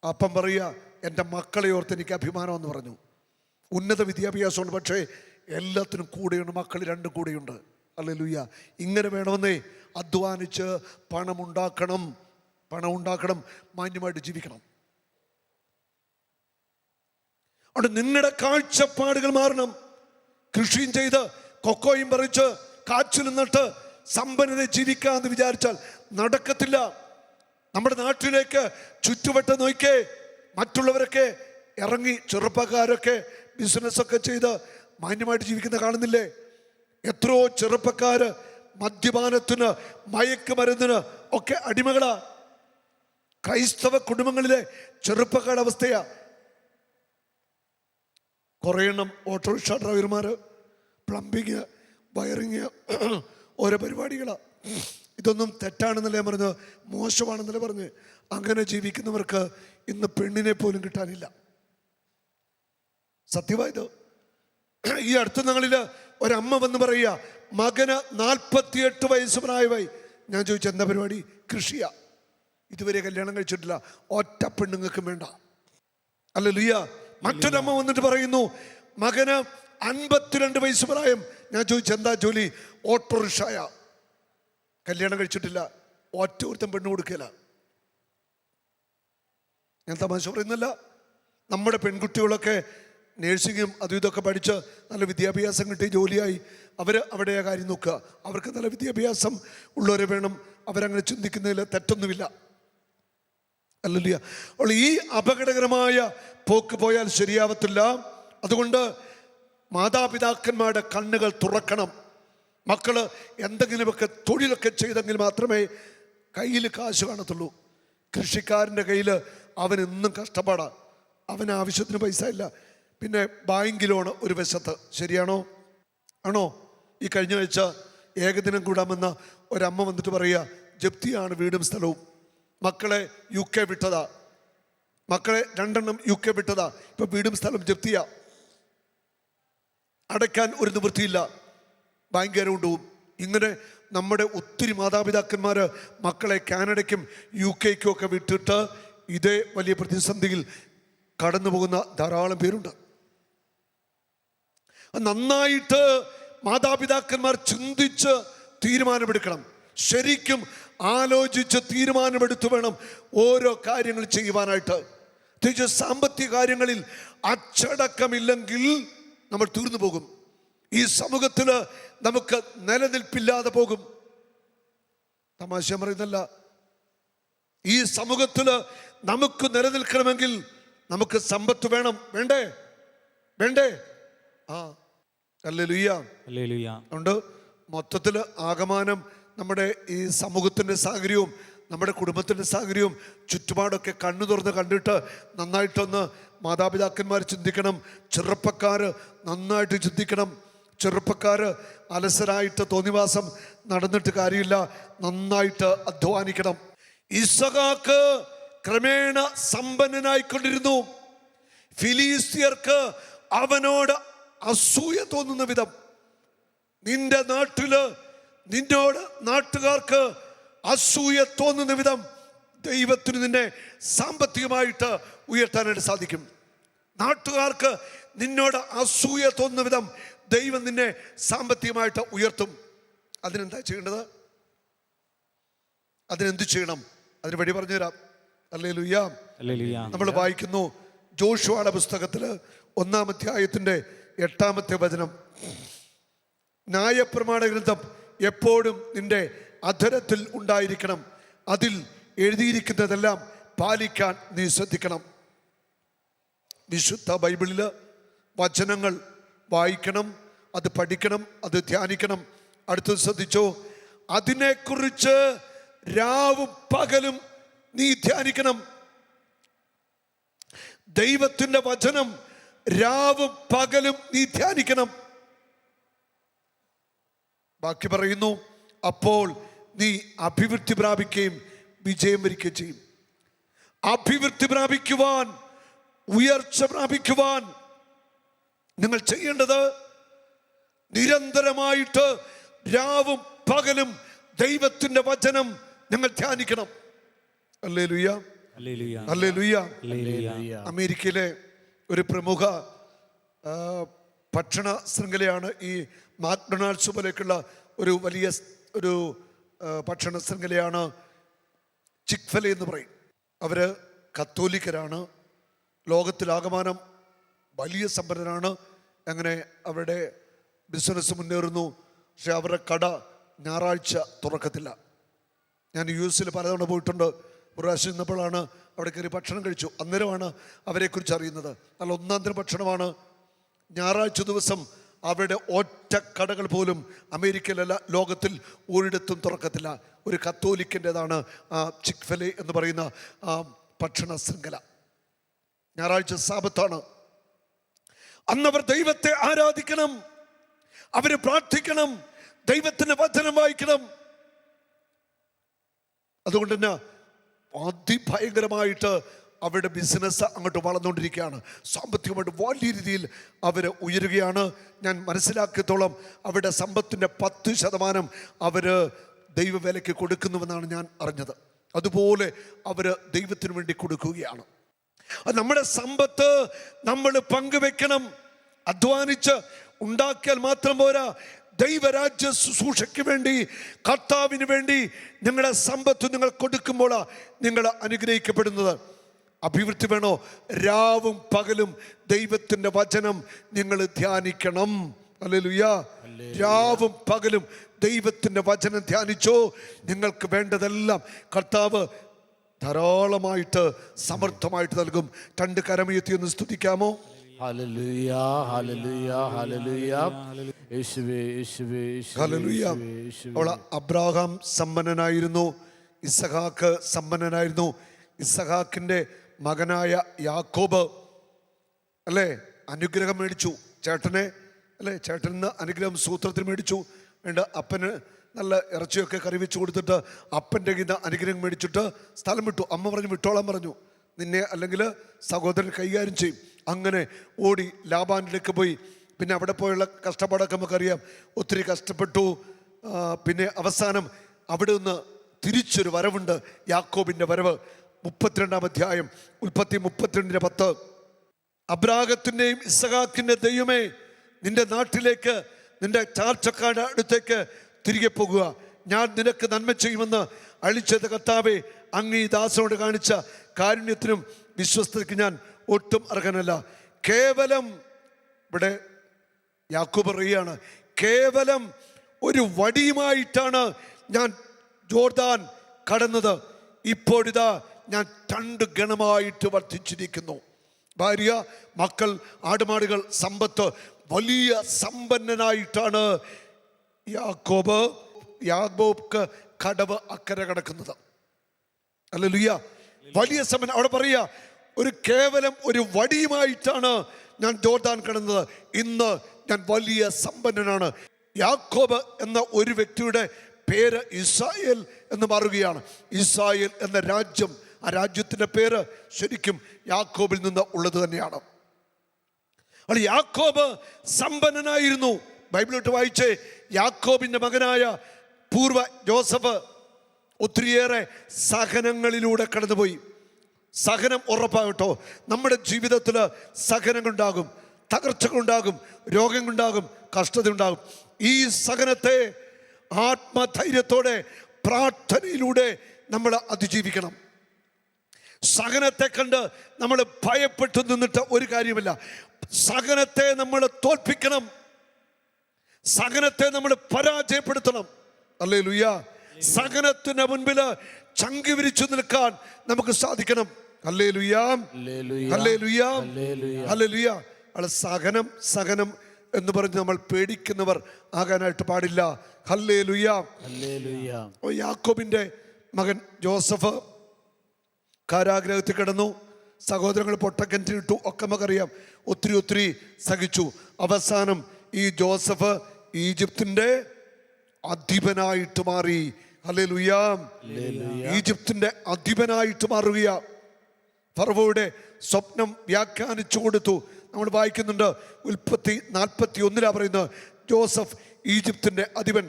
അപ്പം പറയുക, എൻ്റെ മക്കളെ ഓർത്ത് എനിക്ക് അഭിമാനമെന്ന് പറഞ്ഞു. ഉന്നത വിദ്യാഭ്യാസമുണ്ട്, പക്ഷേ എല്ലാത്തിനും കൂടെയുണ്ട്. മക്കൾ 2 കൂടെയുണ്ട്. ഹല്ലേലൂയ. ഇങ്ങനെ വേണമെന്നേ. അധ്വാനിച്ച് പണം ഉണ്ടാക്കണം, മാന്യമായിട്ട് ജീവിക്കണം. അതുകൊണ്ട് നിങ്ങളുടെ കാഴ്ചപ്പാടുകൾ മാറണം. കൃഷിയും ചെയ്ത് കൊക്കോയും പറിച്ച് കാച്ചിലും നട്ട് സമ്പന്നത ജീവിക്കാമെന്ന് വിചാരിച്ചാൽ നടക്കത്തില്ല. നമ്മുടെ നാട്ടിലേക്ക് ചുറ്റുവട്ടം നോക്കിയേ, മറ്റുള്ളവരൊക്കെ ഇറങ്ങി, ചെറുപ്പക്കാരൊക്കെ ബിസിനസ്സൊക്കെ ചെയ്ത് മാന്യമായിട്ട് ജീവിക്കുന്ന കാണുന്നില്ലേ? എത്രയോ ചെറുപ്പക്കാര് മദ്യപാനത്തിന്, മയക്കുമരുന്നിന് ഒക്കെ അടിമകളാ. ക്രൈസ്തവ കുടുംബങ്ങളിലെ ചെറുപ്പക്കാരുടെ അവസ്ഥയാ. കുറേ എണ്ണം ഓട്ടോറിക്ഷ ഡ്രൈവർമാര്, പ്ലംബിങ്, വയറിങ്, ഓരോ പരിപാടികളാണ്. ഇതൊന്നും തെറ്റാണെന്നല്ലേ പറഞ്ഞ്, മോശമാണെന്നല്ലേ പറഞ്ഞ്. അങ്ങനെ ജീവിക്കുന്നവർക്ക് ഇന്ന് പെണ്ണിനെ പോലും കിട്ടാനില്ല. സത്യമായത്. ഈ അടുത്ത നാളിൽ ഒരമ്മ വന്ന് പറയുക, മകന് 48 വയസ്സ് പ്രായമായി. ഞാൻ ചോദിച്ചു, എന്താ പരിപാടി? കൃഷിയാ. ഇതുവരെ കല്യാണം കഴിച്ചിട്ടില്ല, ഒറ്റ പെണ്ണുങ്ങൾക്കും വേണ്ട. ഹല്ലേലൂയ. മറ്റൊരമ്മ വന്നിട്ട് പറയുന്നു, മകന് 52 വയസ്സ് പ്രായം. ഞാൻ ചോദിച്ചു, എന്താ ജോലി? ഓട്ടോറിക്ഷയ. കല്യാണം കഴിച്ചിട്ടില്ല, ഒറ്റ ഒരുത്തം പെണ്ണ് കൊടുക്കില്ല. ഞാൻ തമാശ പറയുന്നല്ല. നമ്മുടെ പെൺകുട്ടികളൊക്കെ നേഴ്സിങ്ങും അതും ഇതൊക്കെ പഠിച്ച് നല്ല വിദ്യാഭ്യാസം കിട്ടി ജോലിയായി അവർ അവിടെ ആ കാര്യം നോക്കുക. അവർക്ക് നല്ല വിദ്യാഭ്യാസം ഉള്ളവരെ വേണം. അവരങ്ങനെ ചിന്തിക്കുന്നതിൽ തെറ്റൊന്നുമില്ല. അല്ലല്ല. അപ്പോൾ ഈ അപകടകരമായ പോക്ക് പോയാൽ ശരിയാവത്തില്ല. അതുകൊണ്ട് മാതാപിതാക്കന്മാരുടെ കണ്ണുകൾ തുറക്കണം. മക്കള് എന്തെങ്കിലുമൊക്കെ തൊഴിലൊക്കെ ചെയ്തെങ്കിൽ മാത്രമേ കയ്യിൽ കാശ് കാണത്തുള്ളൂ. കൃഷിക്കാരൻ്റെ കയ്യിൽ അവനെന്നും കഷ്ടപ്പാടാണ്. അവന് ആവശ്യത്തിന് പൈസ ഇല്ല. പിന്നെ ബാങ്ക് ലോണ് ഒരു വശത്ത്. ശരിയാണോ? ആണോ? ഈ കഴിഞ്ഞ ആഴ്ച ഏകദിനം കൂടാമെന്ന ഒരമ്മ വന്നിട്ട് പറയുക, ജപ്തിയാണ് വീടും സ്ഥലവും. മക്കളെ UK വിട്ടതാ. മക്കളെ 2 എണ്ണം UK വിട്ടതാ. ഇപ്പൊ വീടും സ്ഥലം ജപ്തിയാ. അടയ്ക്കാൻ ഒരു നിവൃത്തിയില്ല. ബാങ്കുകാരെ കൊണ്ടുപോകും. ഇങ്ങനെ നമ്മുടെ ഒത്തിരി മാതാപിതാക്കന്മാർ മക്കളെ കാനഡയ്ക്കും UK-ക്കും ഒക്കെ വിട്ടിട്ട് ഇതേ വലിയ പ്രതിസന്ധിയിൽ കടന്നു പോകുന്ന ധാരാളം പേരുണ്ട്. നന്നായിട്ട് മാതാപിതാക്കന്മാർ ചിന്തിച്ച് തീരുമാനമെടുക്കണം. ശരിക്കും ആലോചിച്ച് തീരുമാനമെടുത്ത് വേണം ഓരോ കാര്യങ്ങൾ ചെയ്യുവാനായിട്ട്. പ്രത്യേകിച്ച് സാമ്പത്തിക കാര്യങ്ങളിൽ അച്ചടക്കമില്ലെങ്കിൽ നമ്മൾ തീർന്നു പോകും. ഈ സമൂഹത്തിൽ നമുക്ക് നിലനിൽപ്പില്ലാതെ പോകും. തമാശ പറയുന്നല്ല. ഈ സമൂഹത്തിൽ നമുക്ക് നിലനിൽക്കണമെങ്കിൽ നമുക്ക് സമ്പത്ത് വേണം. വേണ്ടേ? വേണ്ടേ? ഹല്ലേലൂയ. അതുകൊണ്ട് മൊത്തത്തിൽ ആകമാനം നമ്മുടെ ഈ സമൂഹത്തിൻ്റെ സാഹചര്യവും നമ്മുടെ കുടുംബത്തിൻ്റെ സാഹചര്യവും ചുറ്റുപാടൊക്കെ കണ്ണു തുറന്ന് കണ്ടിട്ട് നന്നായിട്ടൊന്ന് മാതാപിതാക്കന്മാർ ചിന്തിക്കണം. ചെറുപ്പക്കാർ നന്നായിട്ട് ചിന്തിക്കണം. ചെറുപ്പക്കാർ അലസരായിട്ട് തോന്നിവാസം നടന്നിട്ട് കാര്യമില്ല, നന്നായിട്ട് അധ്വാനിക്കണം. ഇസഹാക്ക് ക്രമേണ സമ്പന്നനായിക്കൊണ്ടിരുന്നു. ഫിലിസ്ത്യർക്ക് അവനോട് അസൂയ തോന്നുന്ന വിധം, നിന്റെ നാട്ടില് നിന്നോട് നാട്ടുകാർക്ക് അസൂയ തോന്നുന്ന വിധം ദൈവത്തിന് നിന്നെ സാമ്പത്തികമായിട്ട് ഉയർത്താനായിട്ട് സാധിക്കും. നാട്ടുകാർക്ക് നിന്നോട് അസൂയ തോന്നുന്ന വിധം ദൈവം നിന്നെ സാമ്പത്തികമായിട്ട് ഉയർത്തും. അതിനെന്താ ചെയ്യേണ്ടത്? അതിനെന്ത് ചെയ്യണം? അതിന് വഴി പറഞ്ഞുതരാം. ഹല്ലേലൂയ. നമ്മൾ വായിക്കുന്നു ജോഷുവയുടെ പുസ്തകത്തില് 1-ാം അധ്യായത്തിന്റെ 8-ാമത്തെ വചനം. ന്യായപ്രമാണ ഗ്രന്ഥം എപ്പോഴും നിന്റെ അധരത്തിൽ ഉണ്ടായിരിക്കണം, അതിൽ എഴുതിയിരിക്കുന്നതെല്ലാം പാലിക്കാൻ നീ ശ്രദ്ധിക്കണം. വിശുദ്ധ ബൈബിളില് വചനങ്ങൾ വായിക്കണം, അത് പഠിക്കണം, അത് ധ്യാനിക്കണം. അടുത്തത് ശ്രദ്ധിച്ചോ, അതിനെക്കുറിച്ച് രാവും പകലും നീ ധ്യാനിക്കണം. ദൈവത്തിന്റെ വചനം രാവും പകലും നീ ധ്യാനിക്കണം. ബാക്കി പറയുന്നു, അപ്പോൾ നീ അഭിവൃദ്ധി പ്രാപിക്കുകയും വിജയം വരിക്കുകയും ചെയ്യും. അഭിവൃദ്ധി പ്രാപിക്കുവാൻ, ഉയർച്ച പ്രാപിക്കുവാൻ നിങ്ങൾ ചെയ്യേണ്ടത് നിരന്തരമായിട്ട് രാവും പകലും ദൈവത്തിന്റെ വചനം നിങ്ങൾ ധ്യാനിക്കണം. ഹല്ലേലൂയ, ഹല്ലേലൂയ. അമേരിക്കയിലെ ഒരു പ്രമുഖ ഭക്ഷണ ശൃംഖലയാണ് ഈ മാക്ഡൊണാൾഡ്സ് പോലെയൊക്കെയുള്ള ഒരു വലിയ ഒരു ഭക്ഷണ ശൃംഖലയാണ് ചിക്ഫലെ എന്ന് പറയും. അവര് കത്തോലിക്കരാണ്, ലോകത്തിലാകമാനം വലിയ സമ്പന്നരാണ്. അങ്ങനെ അവരുടെ ബിസിനസ് മുന്നേറുന്നു. പക്ഷെ അവരുടെ കട ഞായറാഴ്ച തുറക്കത്തില്ല. ഞാൻ US പലതവണ പോയിട്ടുണ്ട്. ഒരു പ്രാവശ്യം ഇന്നപ്പോഴാണ് അവിടെ കയറി ഭക്ഷണം കഴിച്ചു. അന്നേരമാണ് അവരെക്കുറിച്ച് അറിയുന്നത്. നല്ല ഒന്നാം തരം ഭക്ഷണമാണ്. ഞായറാഴ്ച ദിവസം അവരുടെ ഒറ്റ കടകൾ പോലും അമേരിക്കയിലല്ല, ലോകത്തിൽ ഒരിടത്തും തുറക്കത്തില്ല. ഒരു കത്തോലിക്കൻ്റെതാണ് ആ ചിക്ഫലെ എന്ന് പറയുന്ന ആ ഭക്ഷണ ശൃംഖല. ഞായറാഴ്ച സാബത്താണ്. അന്നവർ ദൈവത്തെ ആരാധിക്കണം, അവര് പ്രാർത്ഥിക്കണം, ദൈവത്തിന്റെ വചനം വായിക്കണം. അതുകൊണ്ട് തന്നെ അതിഭയങ്കരമായിട്ട് അവരുടെ ബിസിനസ് അങ്ങോട്ട് വളർന്നുകൊണ്ടിരിക്കുകയാണ്. സാമ്പത്തികമായിട്ട് വലിയ രീതിയിൽ അവർ ഉയരുകയാണ്. ഞാൻ മനസ്സിലാക്കിയത്തോളം അവരുടെ സമ്പത്തിൻ്റെ 10% അവർ ദൈവവേലയ്ക്ക് കൊടുക്കുന്നുവെന്നാണ് ഞാൻ അറിഞ്ഞത്. അതുപോലെ അവർ ദൈവത്തിന് വേണ്ടി കൊടുക്കുകയാണ്. നമ്മുടെ സമ്പത്ത് നമ്മൾ പങ്കുവെക്കണം. അധ്വാനിച്ച് ഉണ്ടാക്കിയാൽ മാത്രം പോരാ, ദൈവരാജ്യ ശുശ്രൂഷയ്ക്ക് വേണ്ടി, കർത്താവിന് വേണ്ടി നിങ്ങളുടെ സമ്പത്ത് നിങ്ങൾ കൊടുക്കുമ്പോൾ നിങ്ങൾ അനുഗ്രഹിക്കപ്പെടുന്നത്. അഭിവൃദ്ധി വേണോ? രാവും പകലും ദൈവത്തിന്റെ വചനം നിങ്ങൾ ധ്യാനിക്കണം. ഹല്ലേലൂയ. രാവും പകലും ദൈവത്തിന്റെ വചനം ധ്യാനിച്ചോ, നിങ്ങൾക്ക് വേണ്ടതെല്ലാം കർത്താവ് ധാരാളമായിട്ട് സമർത്ഥമായിട്ട് നൽകും. 2 കരമുയർത്തി ഒന്ന് സ്തുതിക്കാമോ? ഹല്ലേലൂയ, ഹല്ലേലൂയ, ഹല്ലേലൂയ. യേശുവേ, യേശുവേ, ഹല്ലേലൂയ. അപ്പോൾ അബ്രാഹാം സമ്പന്നനായിരുന്നു, ഇസഹാക്ക് സമ്പന്നനായിരുന്നു. ഇസഹാക്കിന്റെ മകനായ യാക്കോബ് അല്ലേ അനുഗ്രഹം മേടിച്ചു ചേട്ടനെ, അല്ലേ ചേട്ടൻ നിന്ന് അനുഗ്രഹം സൂത്രത്തിൽ മേടിച്ചു. വേണ്ട അപ്പന് നല്ല ഇറച്ചിയൊക്കെ കറി വെച്ച് കൊടുത്തിട്ട് അപ്പൻ്റെ കയ്യിൽ നിന്ന് അനുഗ്രഹം മേടിച്ചിട്ട് സ്ഥലം വിട്ടു. അമ്മ പറഞ്ഞു വിട്ടോളാൻ പറഞ്ഞു, നിന്നെ അല്ലെങ്കിൽ സഹോദരൻ കൈകാര്യം ചെയ്യും. അങ്ങനെ ഓടി ലാബാനിലേക്ക് പോയി. പിന്നെ അവിടെ പോയുള്ള കഷ്ടപ്പാടൊക്കെ നമുക്കറിയാം. ഒത്തിരി കഷ്ടപ്പെട്ടു. പിന്നെ അവസാനം അവിടെ നിന്ന് തിരിച്ചൊരു വരവുണ്ട്, യാക്കോബിൻ്റെ വരവ്. 32-ാം അധ്യായം ഉൽപ്പത്തി 32:10. അബ്രാഹത്തിൻ്റെയും ഇസഹാക്കിൻ്റെ ദൈവമേ, നിന്റെ നാട്ടിലേക്ക്, നിന്റെ ചാർച്ചക്കാരുടെ അടുത്തേക്ക് തിരികെ പോകുക. ഞാൻ നിനക്ക് നന്മ ചെയ്യുമെന്ന് അളിച്ചത് കർത്താവേ, അങ്ങ് ഈ ദാസനോട് കാണിച്ച കാരുണ്യത്തിനും വിശ്വസ്തതയ്ക്ക് ഞാൻ ഒട്ടും അർഹനല്ല. കേവലം, ഇവിടെ യാക്കോബ് പറയുകയാണ്, കേവലം ഒരു വടിയുമായിട്ടാണ് ഞാൻ ജോർദാൻ കടന്നത്. ഇപ്പോഴിതാ ഞാൻ 2 ഗണമായിട്ട് വർദ്ധിച്ചിരിക്കുന്നു. ഭാര്യ, മക്കൾ, ആടുമാടുകൾ, സമ്പത്ത്. വലിയ സമ്പന്നനായിട്ടാണ് യാക്കോബ് കടവ് അക്കരെ കിടക്കുന്നത്. ഹല്ലേലൂയ. വലിയ സമ്പന്ന. അവിടെ പറയുക, ഒരു കേവലം ഒരു വടിയുമായിട്ടാണ് ഞാൻ ജോർദാൻ കിടന്നത്. ഇന്ന് ഞാൻ വലിയ സമ്പന്നനാണ്. യാക്കോബ് എന്ന ഒരു വ്യക്തിയുടെ പേര് ഇസ്രായേൽ എന്ന് മാറുകയാണ്. ഇസ്രായേൽ എന്ന രാജ്യം, ആ രാജ്യത്തിൻ്റെ പേര് ശരിക്കും യാക്കോബിൽ നിന്ന് ഉള്ളത് തന്നെയാണ്. അത് യാക്കോബ് സമ്പന്നനായിരുന്നു. ബൈബിളിട്ട് വായിച്ചേ, യാക്കോബിൻ്റെ മകനായ പൂർവ്വ ജോസഫ് ഒത്തിരിയേറെ സഹനങ്ങളിലൂടെ കടന്നുപോയി. സഹനം ഉറപ്പാകട്ടോ. നമ്മുടെ ജീവിതത്തിൽ സഹനങ്ങളുണ്ടാകും, തകർച്ചകളുണ്ടാകും, രോഗങ്ങളുണ്ടാകും, കഷ്ടത ഉണ്ടാകും. ഈ സഹനത്തെ ആത്മധൈര്യത്തോടെ പ്രാർത്ഥനയിലൂടെ നമ്മൾ അതിജീവിക്കണം. സഹനത്തെ കണ്ട് നമ്മൾ ഭയപ്പെട്ടു നിന്നിട്ട് ഒരു കാര്യമില്ല. സഹനത്തെ നമ്മൾ തോൽപ്പിക്കണം. സഹനത്തെ നമ്മൾ പരാജയപ്പെടുത്തണം. ഹല്ലേലൂയ. സഹനത്തിന് മുൻപിൽ ചങ്കി വിരിച്ചു നിൽക്കാൻ നമുക്ക് സാധിക്കണം. ഹല്ലേലൂയ, ഹല്ലേലൂയ, ഹല്ലേലൂയ. സഹനം എന്ന് പറഞ്ഞ് നമ്മൾ പേടിക്കുന്നവർ ആകാനായിട്ട് പാടില്ല. Hallelujah, hallelujah. യാക്കോബിന്റെ മകൻ ജോസഫ് കാരാഗ്രഹത്തിൽ കിടന്നു. സഹോദരങ്ങൾ പൊട്ടക്കിണറ്റിലിട്ടു. ഒക്കെ നമുക്കറിയാം. ഒത്തിരി സഹിച്ചു. അവസാനം ഈ ജോസഫ് ഈജിപ്തിന്റെ അധിപനായിട്ട് മാറി. ഹല്ലേലൂയ. ഈജിപ്തിന്റെ അധിപനായിട്ട് മാറുക. ഫറവോയുടെ സ്വപ്നം വ്യാഖ്യാനിച്ചു കൊടുത്തു. നമ്മൾ വായിക്കുന്നുണ്ട്, ഉൽപ്പത്തി 41 പറയുന്നത്, ജോസഫ് ഈജിപ്തിന്റെ അധിപൻ.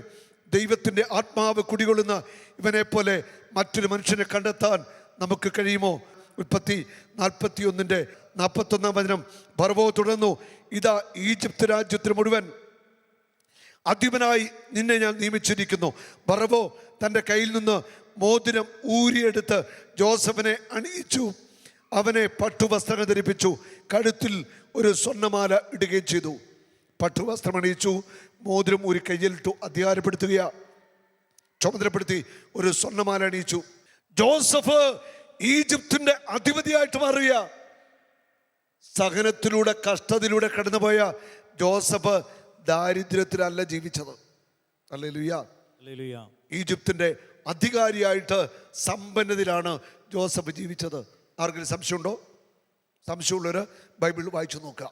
ദൈവത്തിന്റെ ആത്മാവ് കുടികൊള്ളുന്ന ഇവനെ പോലെ മറ്റൊരു മനുഷ്യനെ കണ്ടെത്താൻ നമുക്ക് കഴിയുമോ? ഉൽപ്പത്തി 41:41 വചനം. ഫറവോ തുടർന്നു, ഇതാ ഈജിപ്ത് രാജ്യത്തിന് മുഴുവൻ അധിപനായി നിന്നെ ഞാൻ നിയമിച്ചിരിക്കുന്നു. ഫറവോ തൻ്റെ കയ്യിൽ നിന്ന് മോതിരം ഊരിയെടുത്ത് ജോസഫിനെ അണിയിച്ചു. അവനെ പട്ടുവസ്ത്രം ധരിപ്പിച്ചു. കഴുത്തിൽ ഒരു സ്വർണ്ണമാല ഇടുകയും ചെയ്തു. പട്ടുവസ്ത്രം അണിയിച്ചു, മോതിരം ഊരി കയ്യിലിട്ടു. അധികാരപ്പെടുത്തുക, ചുമതലപ്പെടുത്തി ഒരു സ്വർണ്ണമാല അണിയിച്ചു. ജോസഫ് ഈജിപ്തിന്റെ അധിപതിയായിട്ട് മാറുക. സഹനത്തിലൂടെ, കഷ്ടതയിലൂടെ കടന്നുപോയ ജോസഫ് ദാരിദ്ര്യത്തിലല്ല ജീവിച്ചത്. ഹല്ലേലൂയ. ഈജിപ്തിന്റെ അധികാരിയായിട്ട് സമ്പന്നതയിലാണ് ജോസഫ് ജീവിച്ചത്. ആർക്കെങ്കിലും സംശയമുണ്ടോ? സംശയമുള്ളവര് ബൈബിൾ വായിച്ചു നോക്കുക.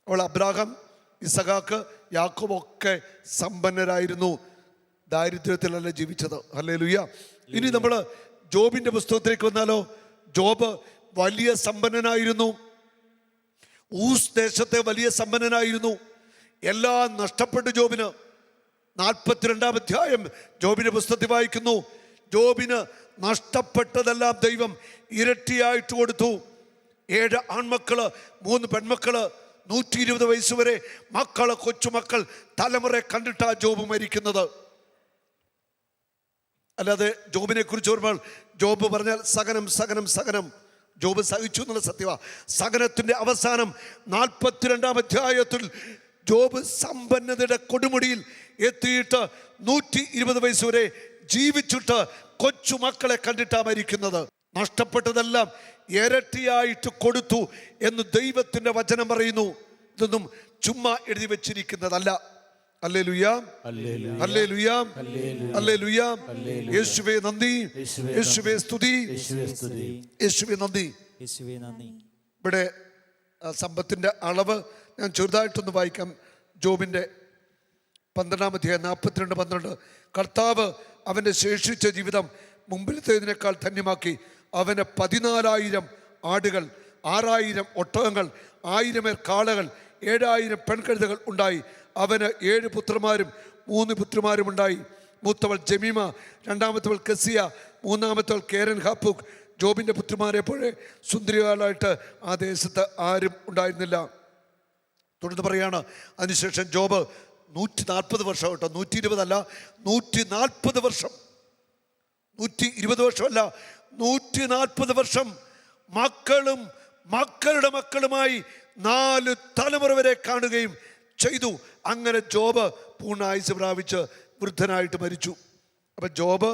അവൾ അബ്രാഹാം, ഇസഹാക്ക്, യാക്കോബ് ഒക്കെ സമ്പന്നരായിരുന്നു, ദാരിദ്ര്യത്തിലല്ല ജീവിച്ചത്. ഹല്ലേലൂയ. ഇനി നമ്മൾ ജോബിന്റെ പുസ്തകത്തിലേക്ക് വന്നാലോ. ജോബ് വലിയ സമ്പന്നനായിരുന്നു. ഊസ് ദേശത്തെ വലിയ സമ്പന്നനായിരുന്നു. എല്ലാം നഷ്ടപ്പെട്ടു ജോബിന്. 42-ാം അധ്യായം ജോബിന്റെ പുസ്തകത്തിൽ വായിക്കുന്നു, ജോബിന് നഷ്ടപ്പെട്ടതെല്ലാം ദൈവം ഇരട്ടിയായിട്ട് കൊടുത്തു. 7 ആൺമക്കള്, 3 പെൺമക്കള്, 120 വയസ്സ് വരെ മക്കള്, കൊച്ചുമക്കൾ, തലമുറ കണ്ടിട്ടാ ജോബ് മരിക്കുന്നത്. അല്ലാതെ ജോബിനെ കുറിച്ച് ഓർമ്മ, ജോബ് പറഞ്ഞാൽ സഹനം സഹനം സഹനം. ജോബ് സഹിച്ചു എന്നുള്ള സത്യമാണ്. സഹനത്തിന്റെ അവസാനം 42-ാം അധ്യായത്തിൽ ജോബ് സമ്പന്നതയുടെ കൊടുമുടിയിൽ എത്തിയിട്ട് 120 വയസ്സ് വരെ ജീവിച്ചിട്ട് കൊച്ചുമക്കളെ കണ്ടിട്ടാ മരിക്കുന്നത്. നഷ്ടപ്പെട്ടതെല്ലാം ഇരട്ടിയായിട്ട് കൊടുത്തു എന്ന് ദൈവത്തിന്റെ വചനം പറയുന്നു. ഇതൊന്നും ചുമ്മാ എഴുതി വെച്ചിരിക്കുന്നതല്ല. ഹല്ലേലൂയ, ഹല്ലേലൂയ, ഹല്ലേലൂയ. യേശുവേ നന്ദി, യേശുവേ സ്തുതി, യേശുവേ നന്ദി. ഇവിടെ സമ്പത്തിന്റെ അളവ് ഞാൻ ചെറുതായിട്ടൊന്ന് വായിക്കാം. ജോബിന്റെ 12-ാം അധ്യായം 42-12. കർത്താവ് അവന്റെ ശേഷിച്ച ജീവിതം മുമ്പിലത്തേതിനേക്കാൾ ധന്യമാക്കി. അവന് 14,000 ആടുകൾ, 6,000 ഒട്ടകങ്ങൾ, 1,000 കാളകൾ, 7,000 പെൺകഴുതകൾ ഉണ്ടായി. അവന് 7 പുത്രന്മാരും 3 പുത്രിമാരും ഉണ്ടായി. മൂത്തവൾ ജമീമ, രണ്ടാമത്തവൾ കെസിയ, മൂന്നാമത്തവൾ കേരൻ ഹാപ്പുക്. ജോബിന്റെ പുത്രിമാരെ പോലെ സുന്ദരികളായിട്ട് ആ ദേശത്ത് ആരും ഉണ്ടായിരുന്നില്ല. തുടർന്ന് പറയാണ്, അതിനുശേഷം ജോബ് 140 വർഷം കേട്ടോ, 120 അല്ല, 140 വർഷം, 120 വർഷമല്ല, 140 വർഷം മക്കളും മക്കളുടെ മക്കളുമായി 4 തലമുറ വരെ കാണുകയും ചെയ്തു. അങ്ങനെ ജോബ് പൂർണ്ണായുസ് പ്രാപിച്ച് വൃദ്ധനായിട്ട് മരിച്ചു. അപ്പം ജോബ്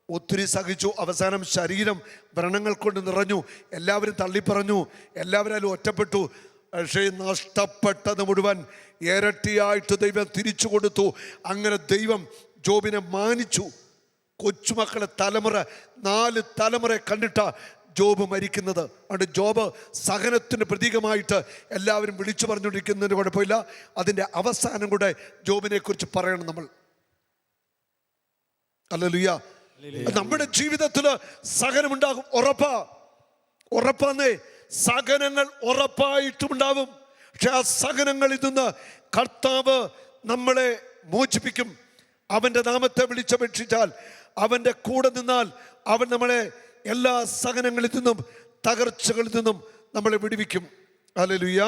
ഒത്തിരി സഹിച്ചു. അവസാനം ശരീരം വ്രണങ്ങൾ കൊണ്ട് നിറഞ്ഞു. എല്ലാവരും തള്ളിപ്പറഞ്ഞു, എല്ലാവരും ഒറ്റപ്പെട്ടു. പക്ഷേ നഷ്ടപ്പെട്ടത് മുഴുവൻ ഇരട്ടിയായിട്ട് ദൈവം തിരിച്ചു കൊടുത്തു. അങ്ങനെ ദൈവം ജോബിനെ മാനിച്ചു. കൊച്ചുമക്കളെ തലമുറ 4 തലമുറ കണ്ടിട്ട ജോബ് മരിക്കുന്നത്. അതുകൊണ്ട് ജോബ് സഹനത്തിന് പ്രതീകമായിട്ട് എല്ലാവരും വിളിച്ചു പറഞ്ഞുകൊണ്ടിരിക്കുന്നതിന് കുഴപ്പമില്ല. അതിൻ്റെ അവസാനം കൂടെ ജോബിനെ കുറിച്ച് പറയണം നമ്മൾ. ഹല്ലേലൂയ. നമ്മുടെ ജീവിതത്തിൽ സഹനമുണ്ടാകും, ഉറപ്പാന്നേ. സഹനങ്ങൾ ഉറപ്പായിട്ടും ഉണ്ടാവും. പക്ഷെ ആ സഹനങ്ങളിൽ നിന്ന് കർത്താവ് നമ്മളെ മോചിപ്പിക്കും. അവൻ്റെ നാമത്തെ വിളിച്ചപേക്ഷിച്ചാൽ, അവൻ്റെ കൂടെ നിന്നാൽ അവൻ നമ്മളെ എല്ലാ സഹനങ്ങളിൽ നിന്നും തകർച്ചകളിൽ നിന്നും നമ്മളെ വിടുവിക്കും. ഹല്ലേലൂയ.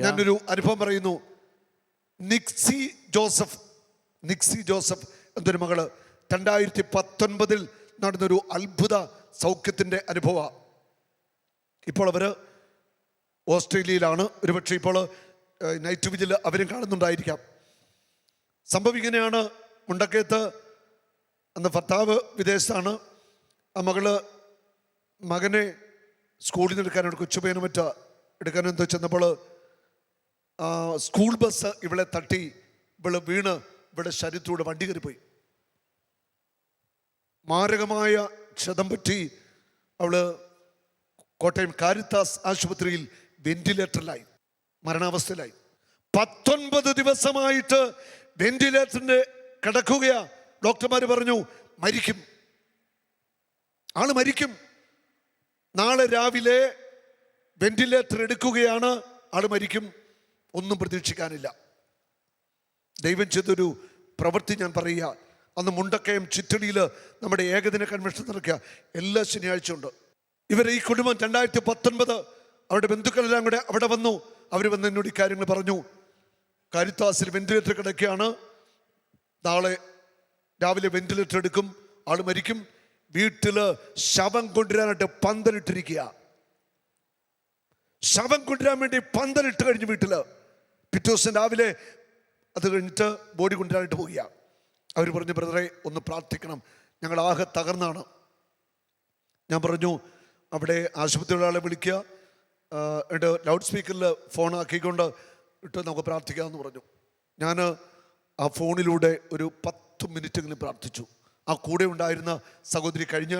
ഞാനൊരു അനുഭവം പറയുന്നു. നിക്സി ജോസഫ് എന്നൊരു മകള് 2019 നടന്നൊരു അത്ഭുത സൗഖ്യത്തിൻ്റെ അനുഭവമാണ്. ഇപ്പോൾ അവർ ഓസ്ട്രേലിയയിലാണ്. ഒരുപക്ഷെ ഇപ്പോൾ നൈറ്റ് വിജിൽ അവരും കാണുന്നുണ്ടായിരിക്കാം. സംഭവം ഇങ്ങനെയാണ്. മുണ്ടക്കയത്ത് അന്ന് ഭർത്താവ് വിദേശത്താണ്. ആ മകനെ സ്കൂളിൽ നിന്ന് എടുക്കാനാണ്, കൊച്ചുപയ്യനും മറ്റ എടുക്കാനെന്തോ ചെന്നപ്പോൾ സ്കൂൾ ബസ് ഇവളെ തട്ടി, ഇവള് വീണ് ഇവിടെ ശരീരത്തിലൂടെ വണ്ടി കയറിപ്പോയി. മാരകമായ ക്ഷതം പറ്റി. അവള് കോട്ടയം കാരിത്താസ് ആശുപത്രിയിൽ വെന്റിലേറ്ററിലായി, മരണാവസ്ഥയിലായി. 19 ദിവസമായിട്ട് വെന്റിലേറ്ററിന്റെ കിടക്കുകയാ. ഡോക്ടർമാർ പറഞ്ഞു ആള് മരിക്കും. നാളെ രാവിലെ വെന്റിലേറ്റർ എടുക്കുകയാണ്, ആള് മരിക്കും. ഒന്നും പ്രതീക്ഷിക്കാനില്ല. ദൈവം ചെയ്തൊരു പ്രവൃത്തി ഞാൻ പറയുക. അന്ന് മുണ്ടക്കയം ചിറ്റടിയിൽ നമ്മുടെ ഏകദിന കൺവെൻഷൻ നടക്കുക. എല്ലാ ശനിയാഴ്ച ഉണ്ട്. ഇവർ ഈ കുടുംബം 2019 അവരുടെ ബന്ധുക്കളെല്ലാം കൂടെ അവിടെ വന്നു. അവർ വന്ന് എന്നോട് ഈ കാര്യങ്ങൾ പറഞ്ഞു. കാരിത്താസിൽ വെന്റിലേറ്റർ കിടക്കുകയാണ്. നാളെ രാവിലെ വെന്റിലേറ്റർ എടുക്കും, ആള് മരിക്കും. വീട്ടില് ശവം കൊണ്ടുവരാനായിട്ട് പന്തലിട്ടിരിക്കുക. ശവം കൊണ്ടുവരാൻ വേണ്ടി പന്തലിട്ട് കഴിഞ്ഞ് വീട്ടില് പിറ്റേ ദിവസം രാവിലെ അത് കഴിഞ്ഞിട്ട് ബോഡി കൊണ്ടുവരാനായിട്ട് പോവുക. അവർ പറഞ്ഞു, ബ്രദറെ ഒന്ന് പ്രാർത്ഥിക്കണം, ഞങ്ങൾ ആകെ തകർന്നാണ്. ഞാൻ പറഞ്ഞു, അവിടെ ആശുപത്രിയിലുള്ള ആളെ വിളിക്കുക, എന്നിട്ട് ലൗഡ് സ്പീക്കറിൽ ഫോൺ ആക്കിക്കൊണ്ട് ഇട്ട് നമുക്ക് പ്രാർത്ഥിക്കാമെന്ന് പറഞ്ഞു. ഞാൻ ആ ഫോണിലൂടെ ഒരു 10 മിനിറ്റെങ്കിലും പ്രാർത്ഥിച്ചു. ആ കൂടെ ഉണ്ടായിരുന്ന സഹോദരി കഴിഞ്ഞ